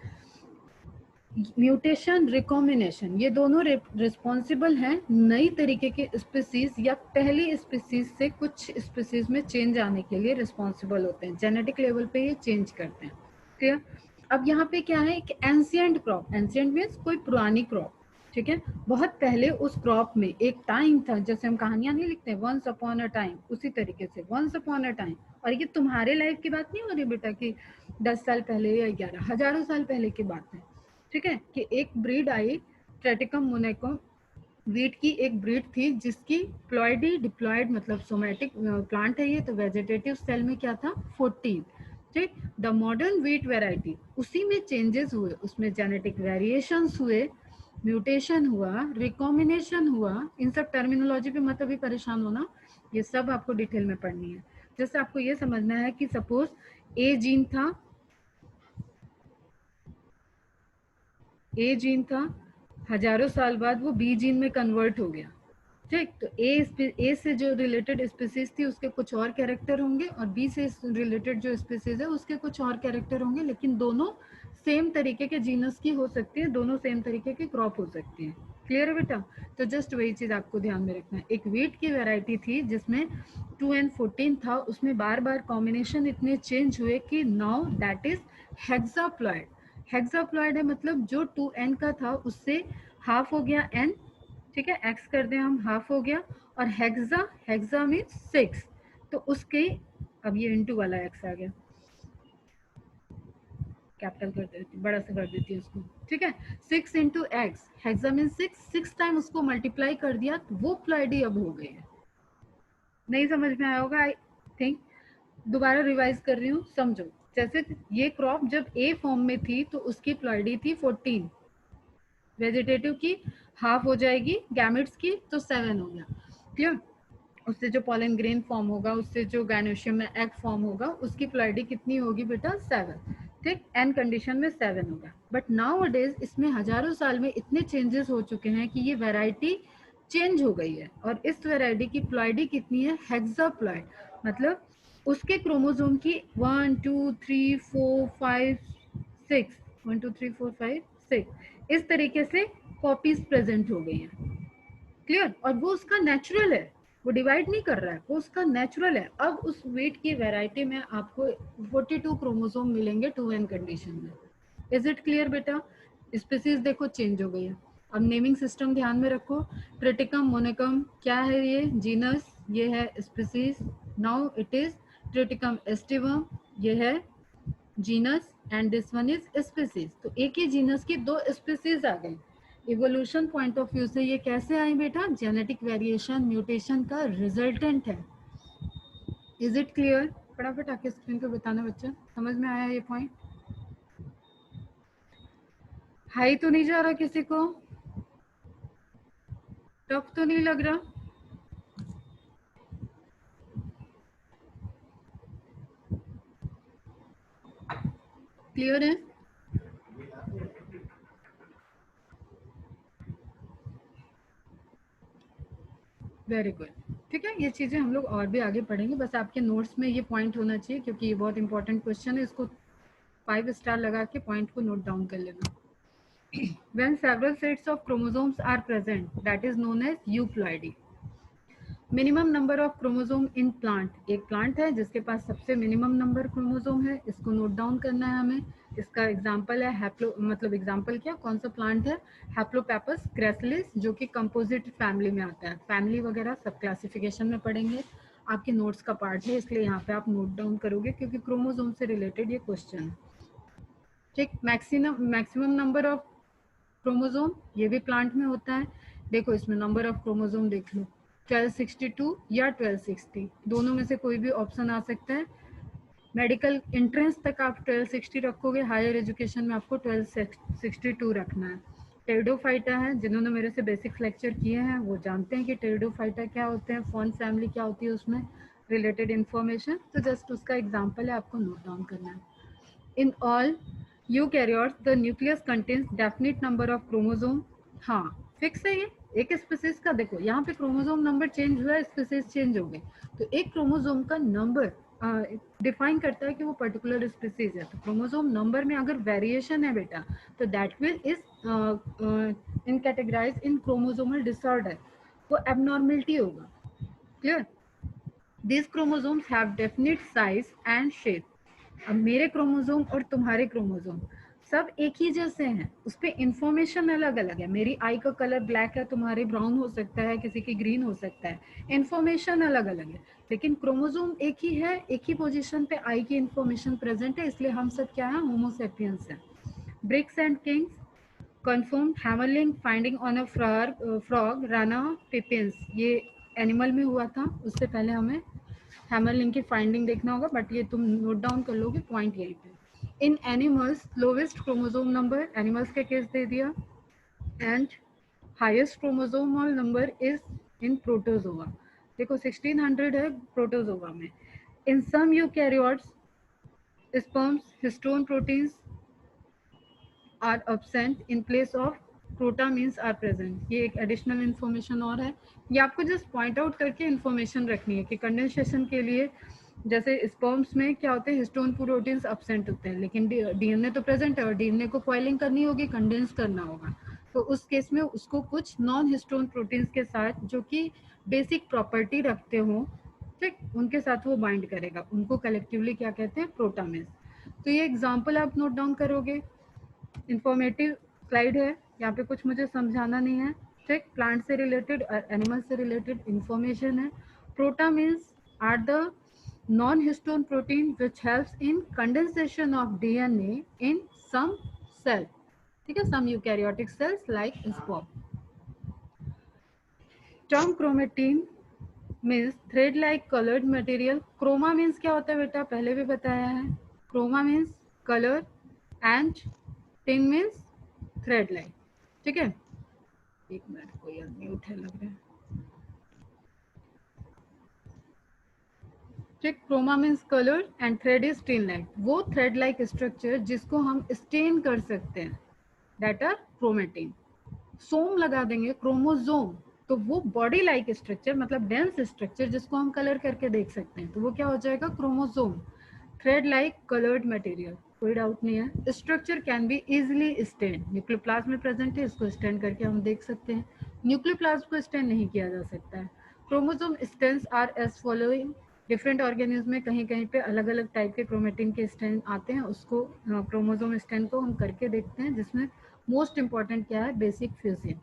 म्यूटेशन, रिकॉम्बिनेशन, ये दोनों रिस्पॉन्सिबल हैं नई तरीके के स्पीसीज या पहली स्पीसीज से कुछ स्पीसीज में चेंज आने के लिए रिस्पॉन्सिबल होते हैं, जेनेटिक लेवल पे ये चेंज करते हैं, क्लियर। अब यहाँ पे क्या है, एक एंशिएंट क्रॉप, एंशिएंट मीन्स कोई पुरानी क्रॉप, ठीक है, बहुत पहले उस क्रॉप में एक टाइम था, जैसे हम कहानियां नहीं लिखते हैं वंस अपॉन अ टाइम, उसी तरीके से वंस अपॉन अ टाइम। और ये तुम्हारे लाइफ की बात नहीं हो रही बेटा कि 10 साल पहले या 11 हजारों साल पहले की बात है, ठीक है, कि एक ब्रीड आई ट्रेटिकम मोनेकम, वीट की एक ब्रीड थी जिसकी प्लॉइडी डिप्लॉयड मतलब सोमैटिक प्लांट है ये, तो वेजिटेटिव सेल में क्या था 14, ठीक। द मॉडर्न वीट वेराइटी, उसी में चेंजेस हुए, उसमें जेनेटिक वेरिएशंस हुए, म्यूटेशन हुआ, रिकॉम्बिनेशन हुआ। इन सब टर्मिनोलॉजी पे मत अभी परेशान होना, ये सब आपको डिटेल में पढ़नी है। जैसे आपको ये समझना है कि सपोज ए जीन था, ए जीन था, हजारों साल बाद वो बी जीन में कन्वर्ट हो गया, ठीक। तो ए से जो रिलेटेड स्पीसीज थी उसके कुछ और कैरेक्टर होंगे, और बी से रिलेटेड जो स्पीसीज है उसके कुछ और कैरेक्टर होंगे, लेकिन दोनों सेम तरीके के जीनस की हो सकती है, दोनों सेम तरीके की क्रॉप हो सकती है, क्लियर है बेटा। तो जस्ट वही चीज आपको ध्यान में रखना है। एक वीट की वैरायटी थी जिसमें 2n14 था, उसमें बार बार कॉम्बिनेशन इतने चेंज हुए कि now that is hexaploid. Hexaploid है मतलब जो 2n का था उससे हाफ हो गया n, ठीक है, x कर दें हम, हाफ हो गया। और हेक्सा, हेक्सा मीन्स 6, तो उसके, अब ये इंटू वाला x आ गया, कैपिटल कर देती, बड़ा से कर देती है उसको, ठीक है, 6 into x, hexa means 6 time उसको मल्टीप्लाई कर दिया, तो वो प्लॉइडी अब हो गई है। नहीं समझ में आया होगा आई थिंक, दोबारा रिवाइज कर रही हूँ, समझो। जैसे ये क्रॉप जब ए फॉर्म में थी तो उसकी प्लॉइडी थी 14, वेजिटेटिव की हाफ हो जाएगी, गैमेट्स की तो 7 हो गया, क्लियर। उससे जो पॉलन ग्रेन फॉर्म होगा, उससे जो गायनोशियम में एग फॉर्म होगा, उसकी प्लॉइडी कितनी होगी बेटा 7, ठीक, एन कंडीशन में 7 होगा। बट नाउ अडेज इसमें हजारों साल में इतने चेंजेस हो चुके हैं कि ये वैरायटी चेंज हो गई है, और इस वैरायटी की प्लॉइडी कितनी है, हेक्साप्लॉइड, मतलब उसके क्रोमोसोम की 1 2 3 4 5 6, 1 2 3 4 5 6 इस तरीके से कॉपीज प्रेजेंट हो गई हैं, क्लियर, और वो उसका नेचुरल है, वो डिवाइड नहीं कर रहा है, वो उसका नेचुरल है। अब उस वेट की वैरायटी में आपको 42 क्रोमोसोम मिलेंगे 2n कंडीशन में। इज इट क्लियर बेटा? स्पीसीज देखो चेंज हो गई है। अब नेमिंग सिस्टम ध्यान में रखो, ट्रिटिकम मोनिकम क्या है, ये जीनस, ये है species. Now it is Triticum aestivum, ये है genus, and this one is species. तो एक ही जीनस की दो स्पीसीज आ गई। इवोल्यूशन पॉइंट ऑफ व्यू से ये कैसे आई बेटा? जेनेटिक वेरिएशन, म्यूटेशन का रिजल्टेंट है। Is it clear? फटाफट आके स्क्रीन पे बताना बच्चा, समझ में आया ये पॉइंट? हाई तो नहीं जा रहा किसी को? टफ तो नहीं लग रहा? क्लियर है? Very good. ठीक है, ये चीज़ें हम लोग और भी आगे पढ़ेंगे, बस आपके नोट्स में ये पॉइंट होना चाहिए क्योंकि ये बहुत इंपॉर्टेंट क्वेश्चन है। इसको 5 स्टार लगा के पॉइंट को नोट डाउन कर लेना। When several sets of chromosomes are present, that is known as euploidy. Minimum number of chromosome in plant, एक प्लांट है जिसके पास सबसे मिनिमम नंबर क्रोमोसोम है, इसको नोट डाउन करना है हमें। इसका एग्जांपल है हैप्लो, मतलब एग्जांपल क्या, कौन सा प्लांट है? हैप्लोपेपस ग्रेसिलिस, जो कि कंपोजिट फैमिली में आता है। फैमिली वगैरह सब क्लासिफिकेशन में पढ़ेंगे, आपके नोट्स का पार्ट है, इसलिए यहाँ पे आप नोट डाउन करोगे क्योंकि क्रोमोसोम से रिलेटेड ये क्वेश्चन है। ठीक, मैक्सिमम नंबर ऑफ क्रोमोसोम ये भी प्लांट में होता है। देखो इसमें नंबर ऑफ क्रोमोसोम देख लो, 1262 या 1260, दोनों में से कोई भी ऑप्शन आ सकता है। मेडिकल एंट्रेंस तक आप 1260 रखोगे, हायर एजुकेशन में आपको 1262 रखना है। टेरिडोफाइटा है, जिन्होंने मेरे से बेसिक्स लेक्चर किए हैं वो जानते हैं कि टेरिडोफाइटा क्या होते हैं, फॉन फैमिली क्या होती है, उसमें रिलेटेड इन्फॉर्मेशन, तो जस्ट उसका एग्जाम्पल है, आपको नोट डाउन करना है। In all eukaryotes, the nucleus contains definite number of chromosome. हाँ फिक्स है ये, एक स्पीसीज का देखो यहाँ पे क्रोमोसोम नंबर चेंज हुआ है, स्पीसीज चेंज हो गई, तो एक क्रोमोसोम का नंबर डिफाइन करता है कि वो पर्टिकुलर स्पीसीज है। तो क्रोमोसोम नंबर में अगर वेरिएशन है बेटा, तो that will is in categorize in chromosomal disorder, वो एबनॉर्मेलिटी होगा। Clear? These chromosomes have definite size and shape. अब मेरे क्रोमोसोम और तुम्हारे क्रोमोसोम सब एक ही जैसे हैं, उस पर इंफॉर्मेशन अलग अलग है। मेरी आई का कलर ब्लैक है, तुम्हारे ब्राउन हो सकता है, किसी की ग्रीन हो सकता है, इंफॉर्मेशन अलग अलग है, लेकिन क्रोमोसोम एक ही है, एक ही पोजीशन पे आई की इंफॉर्मेशन प्रेजेंट है, इसलिए हम सब क्या है, होमोसेपियंस है। Briggs and Kings confirmed Hammerling finding on a frog Rana pippins, ये एनिमल में हुआ था, उससे पहले हमें हैमरलिंग की फाइंडिंग देखना होगा, बट ये तुम नोट डाउन कर लोगे पॉइंट यहीं पे। In animals lowest chromosome number, animals के केस दे दिया, and highest chromosomal number is in protozoa. देखो 1600 है प्रोटोजोआ में। In some eukaryotes sperms histone proteins are absent in place of protamines are present। ये एक एडिशनल इन्फॉर्मेशन और है, ये आपको जस्ट पॉइंट आउट करके इन्फॉर्मेशन रखनी है कि कंडेंसेशन के लिए जैसे स्पर्म्स में क्या होते हैं, हिस्टोन प्रोटीन्स absent होते हैं, लेकिन डीएनए तो प्रेजेंट है और डीएनए को कॉइलिंग करनी होगी, कंडेंस करना होगा, तो उस केस में उसको कुछ नॉन हिस्टोन प्रोटीन्स के साथ जो कि बेसिक प्रॉपर्टी रखते हो, ठीक, उनके साथ वो बाइंड करेगा, उनको कलेक्टिवली क्या कहते हैं, प्रोटामिन्स। तो ये एग्जाम्पल आप नोट डाउन करोगे। इंफॉर्मेटिव स्लाइड है, यहाँ पे कुछ मुझे समझाना नहीं है, ठीक, प्लांट से रिलेटेड और एनिमल से रिलेटेड इंफॉर्मेशन है। Protamines are the non histone protein which helps in condensation of DNA in some cell, ठीक है, some eukaryotic cells like sperm. Term chromatin means thread like coloured material. Chroma means क्या होता है बेटा, पहले भी बताया है, chroma means colour and tin means thread like, ठीक है। एक मिनट, कोई अनम्यूट है लग रहा है, ठीक। Chroma means colour and thread is thin like, वो थ्रेड लाइक स्ट्रक्चर जिसको हम स्टेन कर सकते हैं, दैट आर क्रोमेटिन। सोम लगा देंगे क्रोमोजोम, तो वो बॉडी लाइक स्ट्रक्चर, मतलब डेंस स्ट्रक्चर जिसको हम कलर करके देख सकते हैं, तो वो क्या हो जाएगा, chromosome. Thread like coloured material, कोई डाउट नहीं है। Structure can be easily stain, nucleoplasm में प्रेजेंट है, इसको स्टेन करके हम देख सकते हैं। न्यूक्लियोप्लाज्म को स्टेन नहीं किया जा सकता है। Chromosome stains are as following. Different organism में कहीं कहीं पे अलग अलग टाइप के क्रोमेटिन के स्टेन आते हैं, उसको क्रोमोसोम स्टेन को हम करके देखते हैं, जिसमें मोस्ट इंपॉर्टेंट क्या है, बेसिक फ्यूजिन।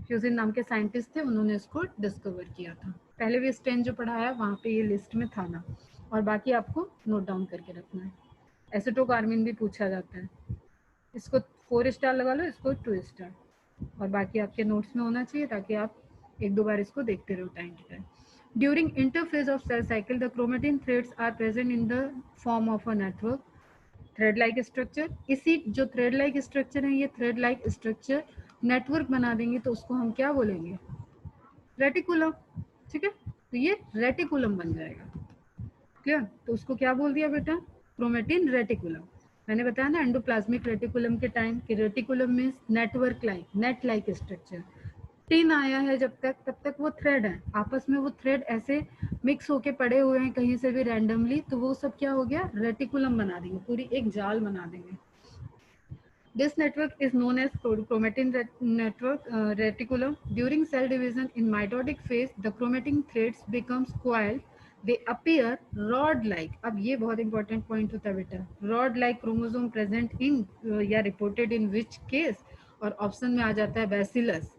फ्यूजिन नाम के साइंटिस्ट थे, उन्होंने इसको डिस्कवर किया था। पहले भी स्टेन जो पढ़ाया वहाँ पे ये लिस्ट में था ना, और बाकी आपको नोट डाउन करके रखना है। एसिटोकार्मिन भी पूछा जाता है, इसको 4 स्टार लगा लो, इसको 2 स्टार, और बाकी आपके नोट्स में होना चाहिए ताकि आप एक दो बार इसको देखते रहो time to time. During interphase of cell cycle the chromatin threads are present in the form of a network thread like structure. इसी जो थ्रेड लाइक स्ट्रक्चर है, ये थ्रेड लाइक स्ट्रक्चर नेटवर्क बना देंगे तो उसको हम क्या बोलेंगे, रेटिकुलम। ठीक है, तो ये रेटिकुलम बन जाएगा। क्लियर? तो उसको क्या बोल दिया बेटा, क्रोमेटिन रेटिकुलम। मैंने बताया ना एंडोप्लाज्मिक रेटिकुलम के टाइम कि reticulum means network like, net like structure. Tin आया है जब तक, तब तक वो थ्रेड है, आपस में वो थ्रेड ऐसे मिक्स होके पड़े हुए हैं कहीं से भी रैंडमली, तो वो सब क्या हो गया, रेटिकुलम बना देंगे, पूरी एक जाल बना देंगे। This network is known as chromatin network reticulum. During cell division in mitotic phase, the chromatin threads becomes coiled. They appear rod-like. अब ये बहुत important point होता है बेटा, rod-like chromosome present in या reported in which case, और option में आ जाता है बैसिलस।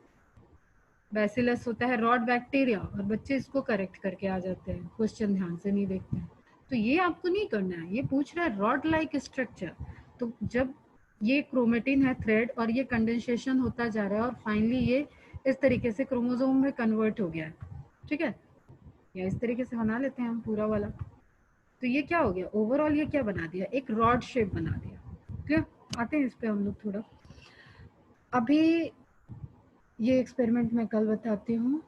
बैसिलस होता है रॉड बैक्टीरिया, और बच्चे इसको करेक्ट करके आ जाते हैं, क्वेश्चन ध्यान से नहीं देखते हैं। तो ये आपको नहीं करना है, ये पूछ रहा है रॉड लाइक स्ट्रक्चर। तो जब ये क्रोमेटिन है थ्रेड, और ये कंडेंसेशन होता जा रहा है, और फाइनली ये इस तरीके से क्रोमोसोम में कन्वर्ट हो गया है, ठीक है, या इस तरीके से बना लेते हैं हम पूरा वाला। तो ये क्या हो गया, ओवरऑल ये क्या बना दिया, एक रॉड शेप बना दिया। क्लियर? आते हैं इस पे हम लोग थोड़ा। अभी ये एक्सपेरिमेंट मैं कल बताती हूँ।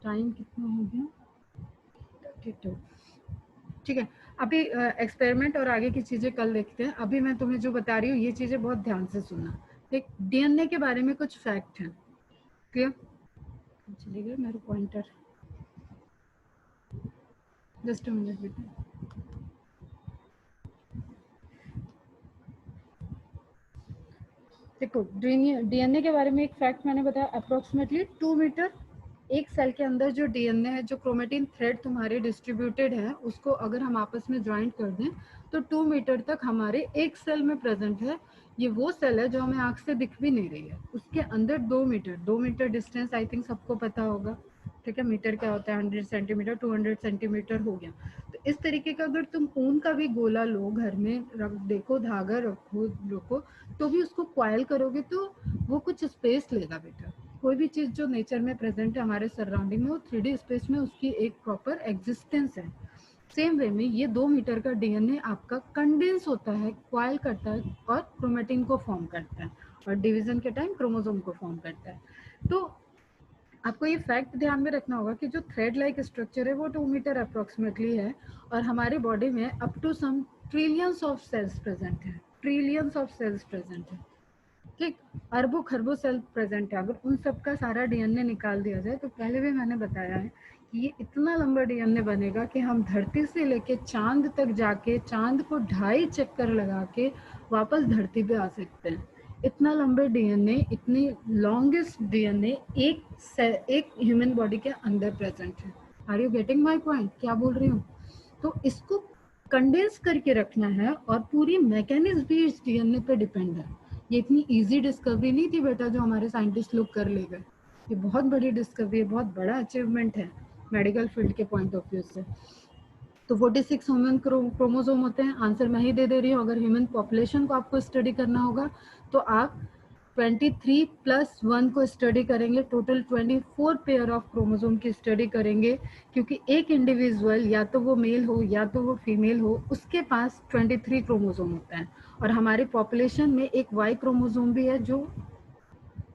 टाइम कितना हो गया, 32। ठीक है, अभी एक्सपेरिमेंट और आगे की चीज़ें कल देखते हैं। अभी मैं तुम्हें जो बता रही हूँ ये चीज़ें बहुत ध्यान से सुनना। एक डीएनए के बारे में कुछ फैक्ट है। क्लियर? चली गई मेरा पॉइंटर, जस्ट अ मिनट बेटा। देखो डीएनए के बारे में एक फैक्ट मैंने बताया, अप्रोक्सीमेटली 2 मीटर एक सेल के अंदर जो डीएनए है, जो क्रोमेटिन थ्रेड तुम्हारे डिस्ट्रीब्यूटेड है, उसको अगर हम आपस में ज्वाइंट कर दें तो 2 मीटर तक हमारे एक सेल में प्रेजेंट है। ये वो सेल है जो हमें आंख से दिख भी नहीं रही है, उसके अंदर 2 मीटर डिस्टेंस आई थिंक सबको पता होगा। ठीक है, मीटर क्या होता है, 100 सेंटीमीटर, 200 सेंटीमीटर हो गया। तो इस तरीके का अगर तुम ऊन का भी गोला लो, घर में रख देखो, धागा रखो, तो भी उसको क्वाइल करोगे तो वो कुछ स्पेस लेगा बेटा। कोई भी चीज़ जो नेचर में प्रेजेंट है हमारे सराउंडिंग में, वो 3D स्पेस में उसकी एक प्रॉपर एग्जिस्टेंस है। सेम वे में ये 2 मीटर का डीएनए आपका कंडेंस होता है, क्वाइल करता है, और क्रोमेटिन को फॉर्म करता है, और डिवीजन के टाइम क्रोमोसोम को फॉर्म करता है। तो आपको ये फैक्ट ध्यान में रखना होगा कि जो थ्रेड लाइक स्ट्रक्चर है वो 2 मीटर अप्रोक्सीमेटली है, और हमारी बॉडी में up to some trillions of cells present है, ट्रिलियंस ऑफ सेल्स प्रेजेंट है। ठीक, अरबों खरबों सेल प्रेजेंट है। अगर उन सब का सारा डीएनए निकाल दिया जाए, तो पहले भी मैंने बताया है कि ये इतना लंबा डीएनए बनेगा कि हम धरती से लेके चांद तक जाके, चांद को 2.5 चक्कर लगा के वापस धरती पे आ सकते हैं। इतना लंबे डीएनए, इतनी लॉन्गेस्ट डीएनए एक ह्यूमन बॉडी के अंदर प्रेजेंट है। Are you getting my point, क्या बोल रही हूँ? तो इसको कंडेंस करके रखना है, और पूरी मैकेनिज्म भी इस डीएनए पे डिपेंड है। ये इतनी इजी डिस्कवरी नहीं थी बेटा जो हमारे साइंटिस्ट लोग कर ले गए। ये बहुत बड़ी डिस्कवरी है, बहुत बड़ा अचीवमेंट है मेडिकल फील्ड के पॉइंट ऑफ व्यू से। तो 46 ह्यूमन क्रोमोसोम होते हैं, आंसर मैं ही दे दे रही हूँ। अगर ह्यूमन पॉपुलेशन को आपको स्टडी करना होगा तो आप 23 प्लस 1 को स्टडी करेंगे, टोटल 24 पेयर ऑफ क्रोमोसोम की स्टडी करेंगे, क्योंकि एक इंडिविजुअल, या तो वो मेल हो या तो वो फीमेल हो, उसके पास 23 क्रोमोसोम होता है। और हमारी पॉपुलेशन में एक वाई क्रोमोसोम भी है जो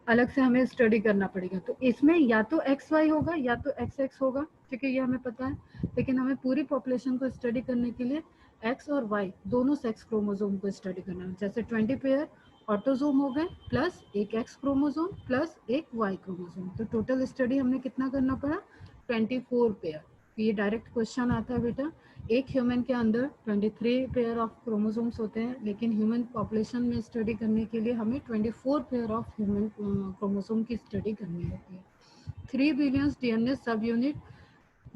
अलग से हमें स्टडी करना पड़ेगा। तो इसमें या तो एक्स वाई होगा या तो एक्स एक्स होगा, ठीक है, ये हमें पता है। लेकिन हमें पूरी पॉपुलेशन को स्टडी करने के लिए एक्स और वाई दोनों सेक्स क्रोमोसोम को स्टडी करना है। जैसे 20 पेयर ऑटोसोम हो गए, प्लस एक एक्स क्रोमोसोम प्लस एक वाई क्रोमोसोम, तो टोटल स्टडी हमने कितना करना पड़ा, 24 पेयर। ये डायरेक्ट क्वेश्चन आता है बेटा। एक ह्यूमन के अंदर 23 पेयर ऑफ क्रोमोसोम्स होते हैं, लेकिन ह्यूमन पॉपुलेशन में स्टडी करने के लिए हमें 24 पेयर ऑफ ह्यूमन क्रोमोसोम की स्टडी करनी होती है। 3 बिलियन डीएनए सब यूनिट,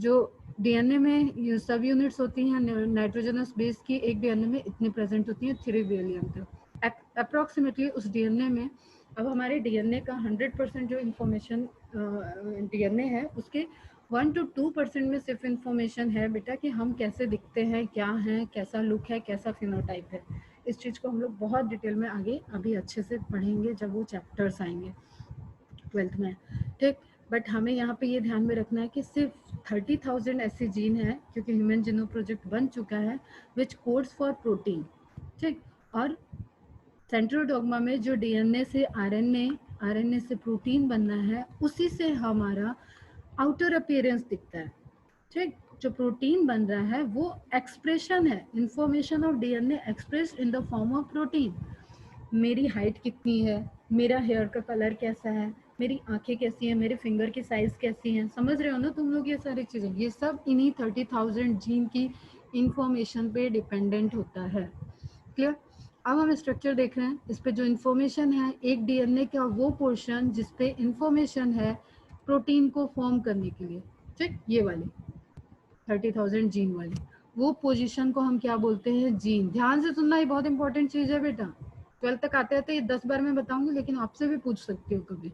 जो डीएनए में सब यूनिट्स होती हैं नाइट्रोजनस बेस की, एक डीएनए में इतनी प्रेजेंट होती हैं 3 बिलियन तक अप्रोक्सीमेटली। उस डीएनए में अब हमारे डीएनए का 100% जो इंफॉर्मेशन डीएनए है उसके 1 to 2% में सिर्फ इंफॉर्मेशन है बेटा कि हम कैसे दिखते हैं, क्या हैं, कैसा लुक है, कैसा फिनोटाइप है। इस चीज़ को हम लोग बहुत डिटेल में आगे अभी अच्छे से पढ़ेंगे जब वो चैप्टर्स आएंगे 12th में, ठीक। बट हमें यहाँ पे ये ध्यान में रखना है कि सिर्फ 30,000 ऐसे जीन है, क्योंकि ह्यूमन जीनोम प्रोजेक्ट बन चुका है, विच कोड्स फॉर प्रोटीन, ठीक। और सेंट्रल डॉग्मा में जो डीएनए से आरएनए से प्रोटीन बनना है, उसी से हमारा आउटर अपीयरेंस दिखता है, ठीक। जो प्रोटीन बन रहा है वो एक्सप्रेशन है, information of DNA expressed in the form of protein. मेरी हाइट कितनी है, मेरा हेयर का कलर कैसा है, मेरी आंखें कैसी हैं, मेरे फिंगर की साइज कैसी हैं, समझ रहे हो ना तुम लोग। ये सारी चीज़ें, ये सब इन्हीं 30,000 जीन की इंफॉर्मेशन पे डिपेंडेंट होता है। क्लियर। अब हम स्ट्रक्चर देख रहे हैं। इस पे जो इंफॉर्मेशन है, एक डीएनए का वो पोर्शन जिस पे इंफॉर्मेशन है प्रोटीन को फॉर्म करने के लिए, ठीक। ये वाली 30,000 जीन वाली, वो पोजीशन को हम क्या बोलते हैं, जीन। ध्यान से सुनना, ये बहुत इंपॉर्टेंट चीज है बेटा। 12th तक आते आते ये 10 बार मैं बताऊंगी, लेकिन आपसे भी पूछ सकती हो कभी।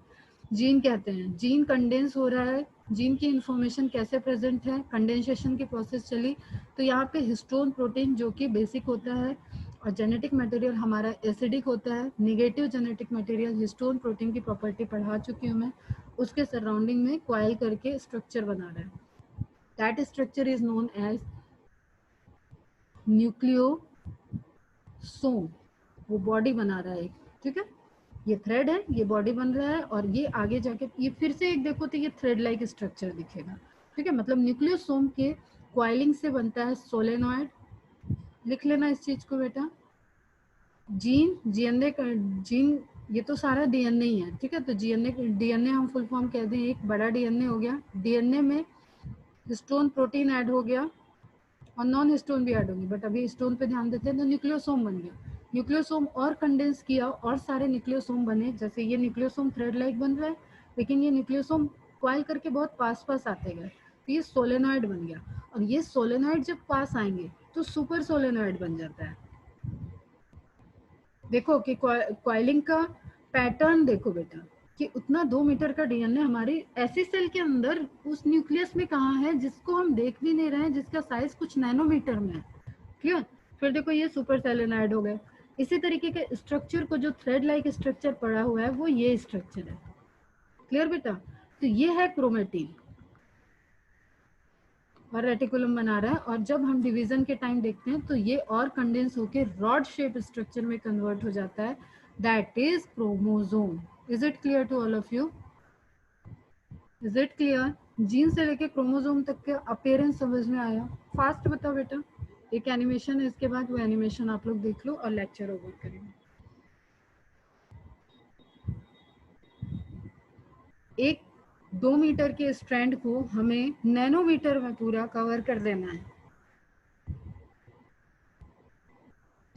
जीन कहते हैं, जीन कंडेंस हो रहा है, जीन की इंफॉर्मेशन कैसे प्रेजेंट है, कंडेंसेशन की प्रोसेस चली, तो यहाँ पे हिस्टोन प्रोटीन जो कि बेसिक होता है, और जेनेटिक मटेरियल हमारा एसिडिक होता है। Negative genetic material histone protein की प्रॉपर्टी पढ़ा चुकी हूँ मैं, उसके सराउंडिंग में क्वाइल करके स्ट्रक्चर बना रहा है। That structure is known as nucleosome. वो बॉडी बना रहा है, ठीक है। ये थ्रेड है, ये बॉडी बन रहा है, और ये आगे जाके ये फिर से एक देखो तो ये थ्रेड लाइक स्ट्रक्चर दिखेगा, ठीक है। मतलब न्यूक्लियोसोम के क्वाइलिंग से बनता है सोलेनॉइड। लिख लेना इस चीज को बेटा। जीन, जीएनए का जीन, ये तो सारा डीएनए ही है, ठीक है। तो डीएनए हम फुल फॉर्म कह दें, एक बड़ा डीएनए हो गया। डीएनए में हिस्टोन प्रोटीन ऐड हो गया, और नॉन हिस्टोन भी ऐड होंगी, बट अभी हिस्टोन पे ध्यान देते हैं। तो न्यूक्लियोसोम बन गया। न्यूक्लियोसोम और कंडेंस किया और सारे न्यूक्लियोसोम बने। जैसे ये न्यूक्लियोसोम थ्रेड लाइक बन रहा है, लेकिन ये न्यूक्लियोसोम क्वाइल करके बहुत पास पास आते गए, तो ये सोलेनॉइड बन गया। और ये सोलेनॉइड जब पास आएंगे तो सुपर सोलेनॉइड बन जाता है। देखो कि क्वाइलिंग का पैटर्न देखो बेटा, कि उतना 2 मीटर का डीएनए हमारी ऐसी सेल के अंदर उस न्यूक्लियस में कहाँ है जिसको हम देख भी नहीं रहे हैं, जिसका साइज कुछ नैनोमीटर में है। क्लियर। फिर देखो ये सुपर सेलेनाइड हो गए। इसी तरीके के स्ट्रक्चर को, जो थ्रेड लाइक स्ट्रक्चर पड़ा हुआ है, वो ये स्ट्रक्चर है। क्लियर बेटा। तो ये है क्रोमेटिन, और रेटिकुलम बना रहा है। और जब हम डिवीजन के टाइम देखते हैं तो ये और कंडेंस होके रॉड शेप स्ट्रक्चर में कन्वर्ट हो जाता है, that is chromosome. Is it clear to all of you? Is it clear? Gene से लेके क्रोमोसोम तक के अपीयरेंस समझ में आया? फास्ट बताओ बेटा। एक एनिमेशन है, इसके बाद वो एनिमेशन आप लोग देख लो और लेक्चर ओवर करेंगे। एक 2 मीटर के स्ट्रैंड को हमें नैनोमीटर में पूरा कवर कर देना है।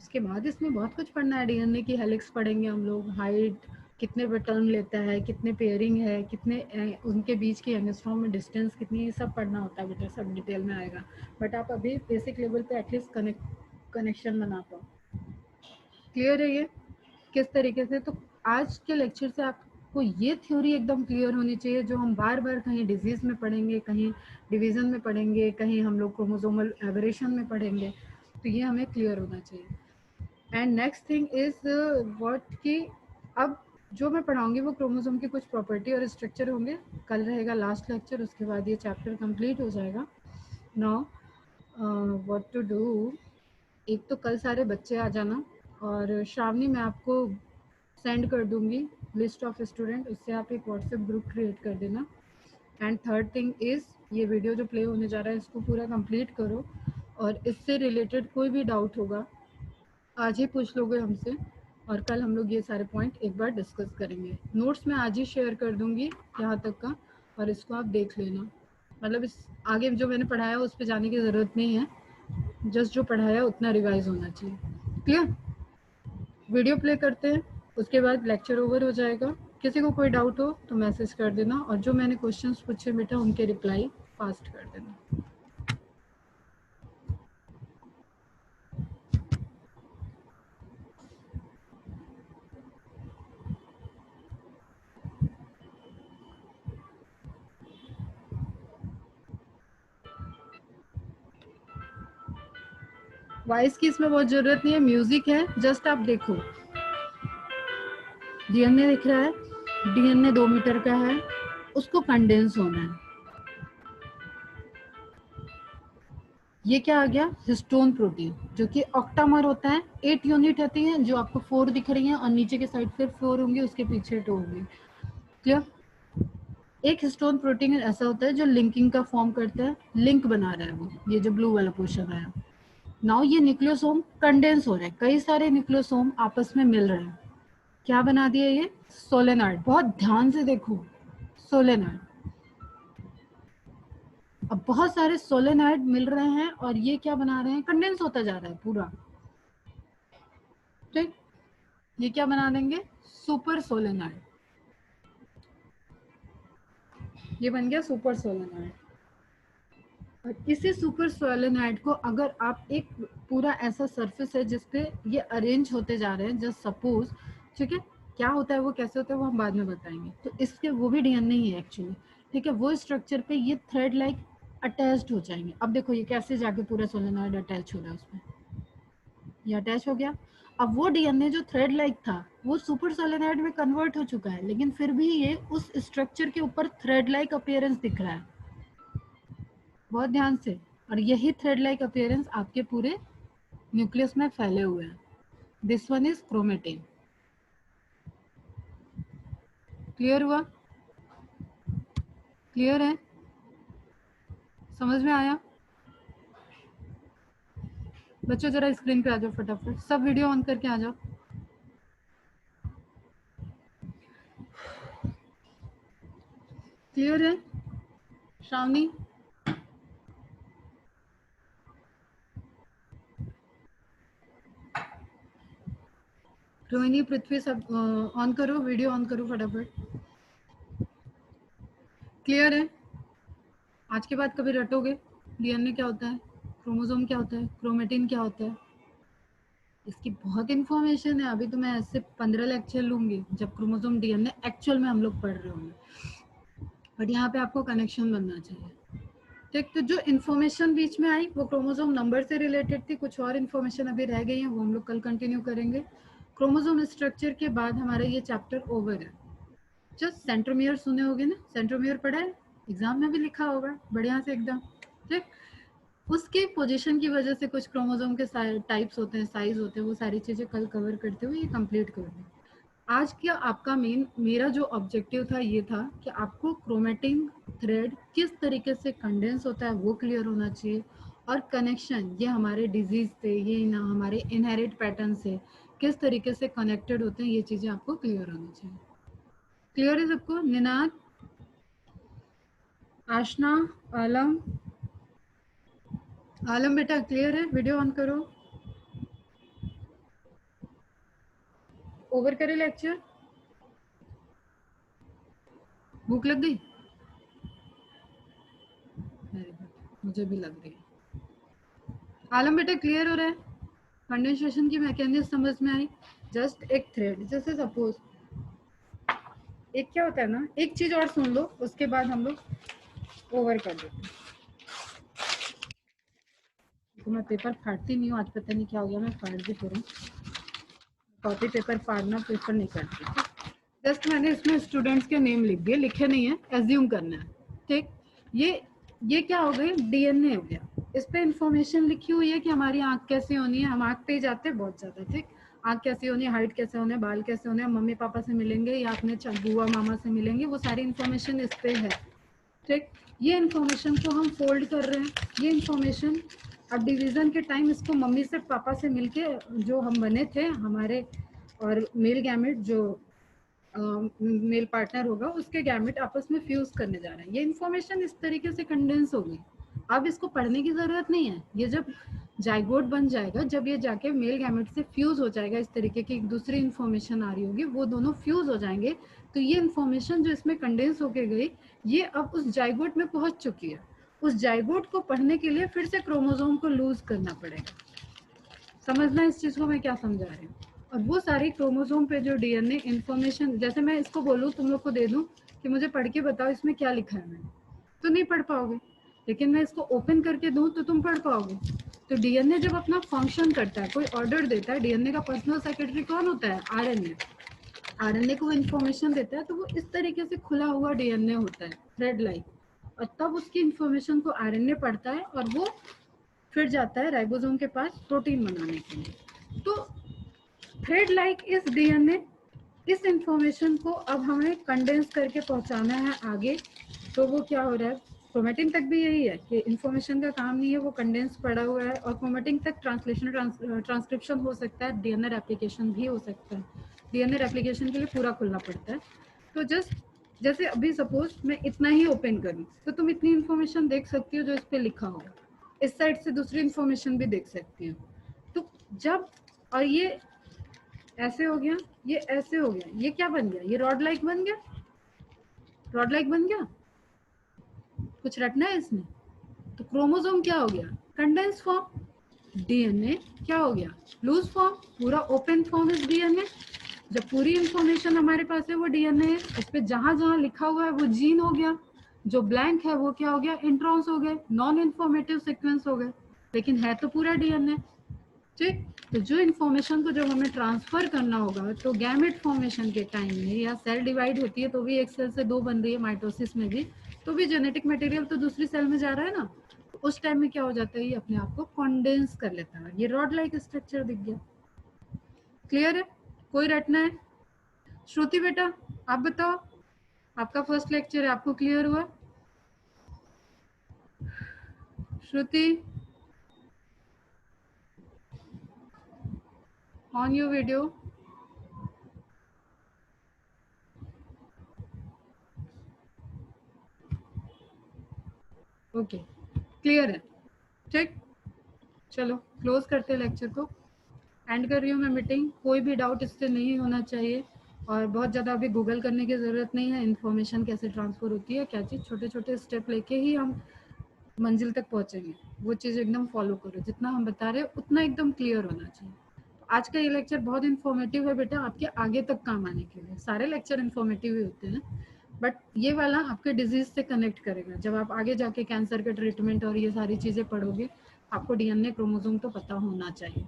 उसके बाद इसमें बहुत कुछ पढ़ना है। डीएनए की हेलिक्स पढ़ेंगे हम लोग, हाइट कितने पे टर्न लेता है, कितने पेयरिंग है, कितने उनके बीच की एंगस्ट्रॉम में डिस्टेंस कितनी, ये सब पढ़ना होता है बेटा, सब डिटेल में आएगा। बट आप अभी बेसिक लेवल पे एटलीस्ट कनेक्शन बना पाओ। क्लियर है ये किस तरीके से? तो आज के लेक्चर से आपको ये थ्योरी एकदम क्लियर होनी चाहिए, जो हम बार बार कहीं डिजीज में पढ़ेंगे, कहीं डिवीजन में पढ़ेंगे, कहीं हम लोग क्रोमोसोमल एबरेशन में पढ़ेंगे, तो ये हमें क्लियर होना चाहिए। And next thing is what कि अब जो मैं पढ़ाऊंगी वो क्रोमोसोम की कुछ प्रॉपर्टी और स्ट्रक्चर होंगे। कल रहेगा लास्ट लेक्चर, उसके बाद ये चैप्टर कंप्लीट हो जाएगा। नाउ व्हाट टू डू, एक तो कल सारे बच्चे आ जाना, और श्रावणी मैं आपको सेंड कर दूंगी लिस्ट ऑफ स्टूडेंट, उससे आप एक व्हाट्सएप ग्रुप क्रिएट कर देना। एंड थर्ड थिंग इज़, ये वीडियो जो प्ले होने जा रहा है इसको पूरा कंप्लीट करो, और इससे रिलेटेड कोई भी डाउट होगा आज ही पूछ लोगे हमसे, और कल हम लोग ये सारे पॉइंट एक बार डिस्कस करेंगे। नोट्स मैं आज ही शेयर कर दूंगी यहाँ तक का, और इसको आप देख लेना। मतलब इस आगे जो मैंने पढ़ाया उस पर जाने की ज़रूरत नहीं है, जस्ट जो पढ़ाया उतना रिवाइज होना चाहिए। क्लियर? वीडियो प्ले करते हैं, उसके बाद लेक्चर ओवर हो जाएगा। किसी को कोई डाउट हो तो मैसेज कर देना, और जो मैंने क्वेश्चंस पूछे बेटा उनके रिप्लाई फास्ट कर देना। वॉइस की इसमें बहुत ज़रूरत नहीं है, म्यूज़िक है, जस्ट आप देखो। डीएनए दिख रहा है, डीएनए 2 मीटर का है, उसको कंडेंस होना है। ये क्या आ गया? हिस्टोन प्रोटीन, जो कि ऑक्टामर होता है। 8 यूनिट होती है, जो आपको 4 दिख रही है, और नीचे के साइड फिर 4 होंगी, उसके पीछे 2 होंगी। क्लियर? एक हिस्टोन प्रोटीन ऐसा होता है जो लिंकिंग का फॉर्म करता है, लिंक बना रहा है वो, ये जो ब्लू वाला पोर्शन है। नाउ ये न्यूक्लियोसोम कंडेंस हो रहा है, कई सारे न्यूक्लियोसोम आपस में मिल रहे हैं, क्या बना दिया ये? सोलेनॉइड। बहुत ध्यान से देखो, सोलेनॉइड। अब बहुत सारे सोलेनॉइड मिल रहे हैं और ये क्या बना रहे हैं? कंडेंस होता जा रहा है पूरा। ठीक, ये क्या बना देंगे? Super solenoid. ये बन गया सुपर सोलेनॉइड। और इसी सुपर सोलेनॉइड को अगर आप एक पूरा ऐसा सरफेस है जिसपे ये अरेंज होते जा रहे हैं, जस्ट सपोज, ठीक है, क्या होता है वो, कैसे होता है वो हम बाद में बताएंगे। तो इसके वो भी डीएनए ही है एक्चुअली, ठीक है। वो स्ट्रक्चर पे ये थ्रेड लाइक अटैच्ड हो जाएंगे। अब देखो ये कैसे जाके पूरा सोलेनॉइड अटैच हो रहा है उसमें, ये अटैच हो गया। अब वो डीएनए जो थ्रेड लाइक था वो सुपर सोलेनॉइड में कन्वर्ट हो चुका है, लेकिन फिर भी ये उस स्ट्रक्चर के ऊपर थ्रेड लाइक अपीयरेंस दिख रहा है, बहुत ध्यान से। और यही थ्रेड लाइक अपीयरेंस आपके पूरे न्यूक्लियस में फैले हुए हैं। This one is chromatin. Clear हुआ? क्लियर है? समझ में आया? बच्चों जरा स्क्रीन पे आ जाओ फटाफट, सब वीडियो ऑन करके आ जाओ। क्लियर है? श्रावणी, रोहिणी, पृथ्वी, सब ऑन करो, वीडियो ऑन करो फटाफट। क्लियर है? आज के बाद कभी रटोगे डीएनए क्या होता है, क्रोमोसोम क्या होता है, क्रोमेटिन क्या होता है, इसकी बहुत इंफॉर्मेशन है। अभी तो मैं ऐसे 15 लेक्चर लूंगी जब क्रोमोसोम डीएनए एक्चुअल में हम लोग पढ़ रहे होंगे, बट यहाँ पे आपको कनेक्शन बनना चाहिए। ठीक, तो जो इन्फॉर्मेशन बीच में आई वो क्रोमोसोम नंबर से रिलेटेड थी, कुछ और इन्फॉर्मेशन अभी रह गई है, वो हम लोग कल कंटिन्यू करेंगे। क्रोमोसोम स्ट्रक्चर के बाद हमारा ये चैप्टर ओवर है। जो सेंट्रोमियर सुने होगे ना, सेंट्रोमियर पढ़ा है, एग्जाम में भी लिखा होगा बढ़िया से एकदम। ठीक, उसके पोजीशन की वजह से कुछ क्रोमोसोम के टाइप्स होते हैं, साइज होते हैं, वो सारी चीजें कल कवर करते हुए ये कंप्लीट करेंगे। आज का आपका मेरा जो ऑब्जेक्टिव था ये था कि आपको क्रोमेटिन थ्रेड किस तरीके से कंडेंस होता है वो क्लियर होना चाहिए, और कनेक्शन ये हमारे डिजीज से, ये ना हमारे इनहेरिट पैटर्न से किस तरीके से कनेक्टेड होते हैं, ये चीजें आपको क्लियर होनी चाहिए। क्लियर है सबको? निनाद, आशना, आलम, आलम बेटा क्लियर है? वीडियो ऑन करो। ओवर करे लेक्चर? भूख लग गई? वेरी गुड, मुझे भी लग रही है। आलम बेटा क्लियर हो रहा है? कंडेंसेशन की मैकेनिज्म समझ में आई? जस्ट एक थ्रेड, जैसे सपोज एक क्या होता है ना, एक चीज और सुन लो उसके बाद हम लोग ओवर कर देते हैं। तो मैं पेपर फाड़ती नहीं हूँ, आज पता नहीं क्या हो गया, मैं फाड़ भी करूँ, कॉपी पेपर फाड़ना प्रेफर नहीं करती। जस्ट मैंने इसमें स्टूडेंट्स के नेम लिख दिए, लिखे नहीं है, एज्यूम करना है। ठीक, ये क्या हो गई? डीएनए हो गया। इस पे इंफॉर्मेशन लिखी हुई है कि हमारी आंख कैसी होनी है, हम आंख पे ही जाते हैं बहुत ज्यादा। ठीक, आंख कैसी होनी है, हाइट कैसे होने, बाल कैसे होने, मम्मी पापा से मिलेंगे या अपने बुआ मामा से मिलेंगे, वो सारी इंफॉर्मेशन इस पे है। ठीक, ये इंफॉर्मेशन को हम फोल्ड कर रहे हैं, ये इंफॉर्मेशन अब डिवीजन के टाइम इसको मम्मी से पापा से मिलके जो हम बने थे हमारे, और मेल गैमेट जो मेल पार्टनर होगा, उसके गैमेट आपस में फ्यूज करने जा रहे हैं। ये इन्फॉर्मेशन इस तरीके से कंडेंस हो गई, अब इसको पढ़ने की जरूरत नहीं है। ये जब जाइगोट बन जाएगा, जब ये जाके मेल गैमेट से फ्यूज हो जाएगा, इस तरीके की दूसरी इन्फॉर्मेशन आ रही होगी, वो दोनों फ्यूज हो जाएंगे, तो ये इन्फॉर्मेशन जो इसमें कंडेंस होके गई, ये अब उस जाइगोट में पहुंच चुकी है। उस जाइगोट को पढ़ने के लिए फिर से क्रोमोसोम को लूज करना पड़ेगा। समझना इस चीज को मैं क्या समझा रही हूँ। और वो सारी क्रोमोसोम पे जो डीएनए इंफॉर्मेशन, जैसे मैं इसको बोलूँ तुम लोग को दे दूँ कि मुझे पढ़ के बताओ इसमें क्या लिखा है मैंने, तो नहीं पढ़ पाओगे। लेकिन मैं इसको ओपन करके दूँ तो तुम पढ़ पाओगे। तो डीएनए जब अपना फंक्शन करता है, कोई ऑर्डर देता है, डीएनए का पर्सनल सेक्रेटरी कौन होता है? आरएनए। आरएनए को इन्फॉर्मेशन देता है, तो वो इस तरीके से खुला हुआ डीएनए होता है, थ्रेड लाइक। और तब उसकी इन्फॉर्मेशन को आरएनए पढ़ता है और वो फिर जाता है राइबोसोम के पास प्रोटीन बनाने के लिए। तो थ्रेड लाइक इस डीएनए, इस इंफॉर्मेशन को अब हमें कंडेंस करके पहुंचाना है आगे। तो वो क्या हो रहा है, क्रोमेटिन तक भी यही है कि इंफॉर्मेशन का काम नहीं है, वो कंडेंस पड़ा हुआ है। और क्रोमेटिन तक ट्रांसलेशन ट्रांसक्रिप्शन हो सकता है, डीएनए रेप्लिकेशन भी हो सकता है। डीएनए रेप्लिकेशन के लिए पूरा खुलना पड़ता है। तो जस्ट जैसे अभी सपोज मैं इतना ही ओपन करूं, तो तुम इतनी इंफॉर्मेशन देख सकती हो जो इस पे लिखा होगा। इस साइड से दूसरी इंफॉर्मेशन भी देख सकती हो। तो जब, और ये ऐसे हो गया, ये ऐसे हो गया, ये क्या बन गया? ये रॉड लाइक बन गया। रॉड लाइक बन गया, कुछ रटना है इसमें। तो क्रोमोसोम क्या हो गया? Condense form. डीएनए क्या हो गया? Loose form. पूरा ओपन फॉर्म इज डीएनए। जब पूरी इंफॉर्मेशन हमारे पास है वो डीएनए है, उस पर जहां जहां लिखा हुआ है वो जीन हो गया, जो ब्लैंक है वो क्या हो गया? इंट्रॉन्स हो गए, नॉन इन्फॉर्मेटिव सीक्वेंस हो गए, लेकिन है तो पूरा डीएनए। ठीक। तो जो इन्फॉर्मेशन को जब हमें ट्रांसफर करना होगा, तो गैमेट फॉर्मेशन के टाइम में, या सेल डिवाइड होती है तो भी एक सेल से दो बन रही है, माइटोसिस में भी, तो भी जेनेटिक मटेरियल तो दूसरी सेल में जा रहा है ना। तो उस टाइम में क्या हो जाता है, ये अपने आप को कॉन्डेंस कर लेता है। ये रॉड लाइक स्ट्रक्चर दिख गया। क्लियर है? कोई रटना है? श्रुति बेटा आप बताओ, आपका फर्स्ट लेक्चर है, आपको क्लियर हुआ? Shruti, on your video. Okay, clear है। ठीक, चलो क्लोज करते हैं लेक्चर को, एंड कर रही हूँ मैं मीटिंग। कोई भी डाउट इससे नहीं होना चाहिए, और बहुत ज़्यादा अभी गूगल करने की ज़रूरत नहीं है। इन्फॉर्मेशन कैसे ट्रांसफ़र होती है, क्या चीज़, छोटे छोटे स्टेप लेके ही हम मंजिल तक पहुँचेंगे। वो चीज़ एकदम फॉलो करो, जितना हम बता रहे हैं उतना एकदम क्लियर होना चाहिए। आज का ये लेक्चर बहुत इन्फॉर्मेटिव है बेटा, आपके आगे तक काम आने के लिए। सारे लेक्चर इन्फॉर्मेटिव ही होते हैं, बट ये वाला आपके डिजीज से कनेक्ट करेगा। जब आप आगे जाके कैंसर के ट्रीटमेंट और ये सारी चीज़ें पढ़ोगे, आपको डीएनए क्रोमोसोम तो पता होना चाहिए।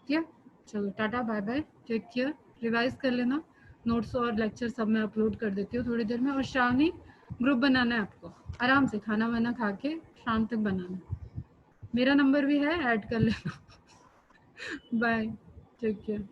क्लियर? चलो tata bye bye, take care. Revise कर लेना, नोट्स और लेक्चर सब मैं अपलोड कर देती हूँ थोड़ी देर में। और श्रावणी, ग्रुप बनाना है आपको, आराम से खाना वाना खा के शाम तक बनाना। मेरा नंबर भी है, ऐड कर लेना। Bye, take care.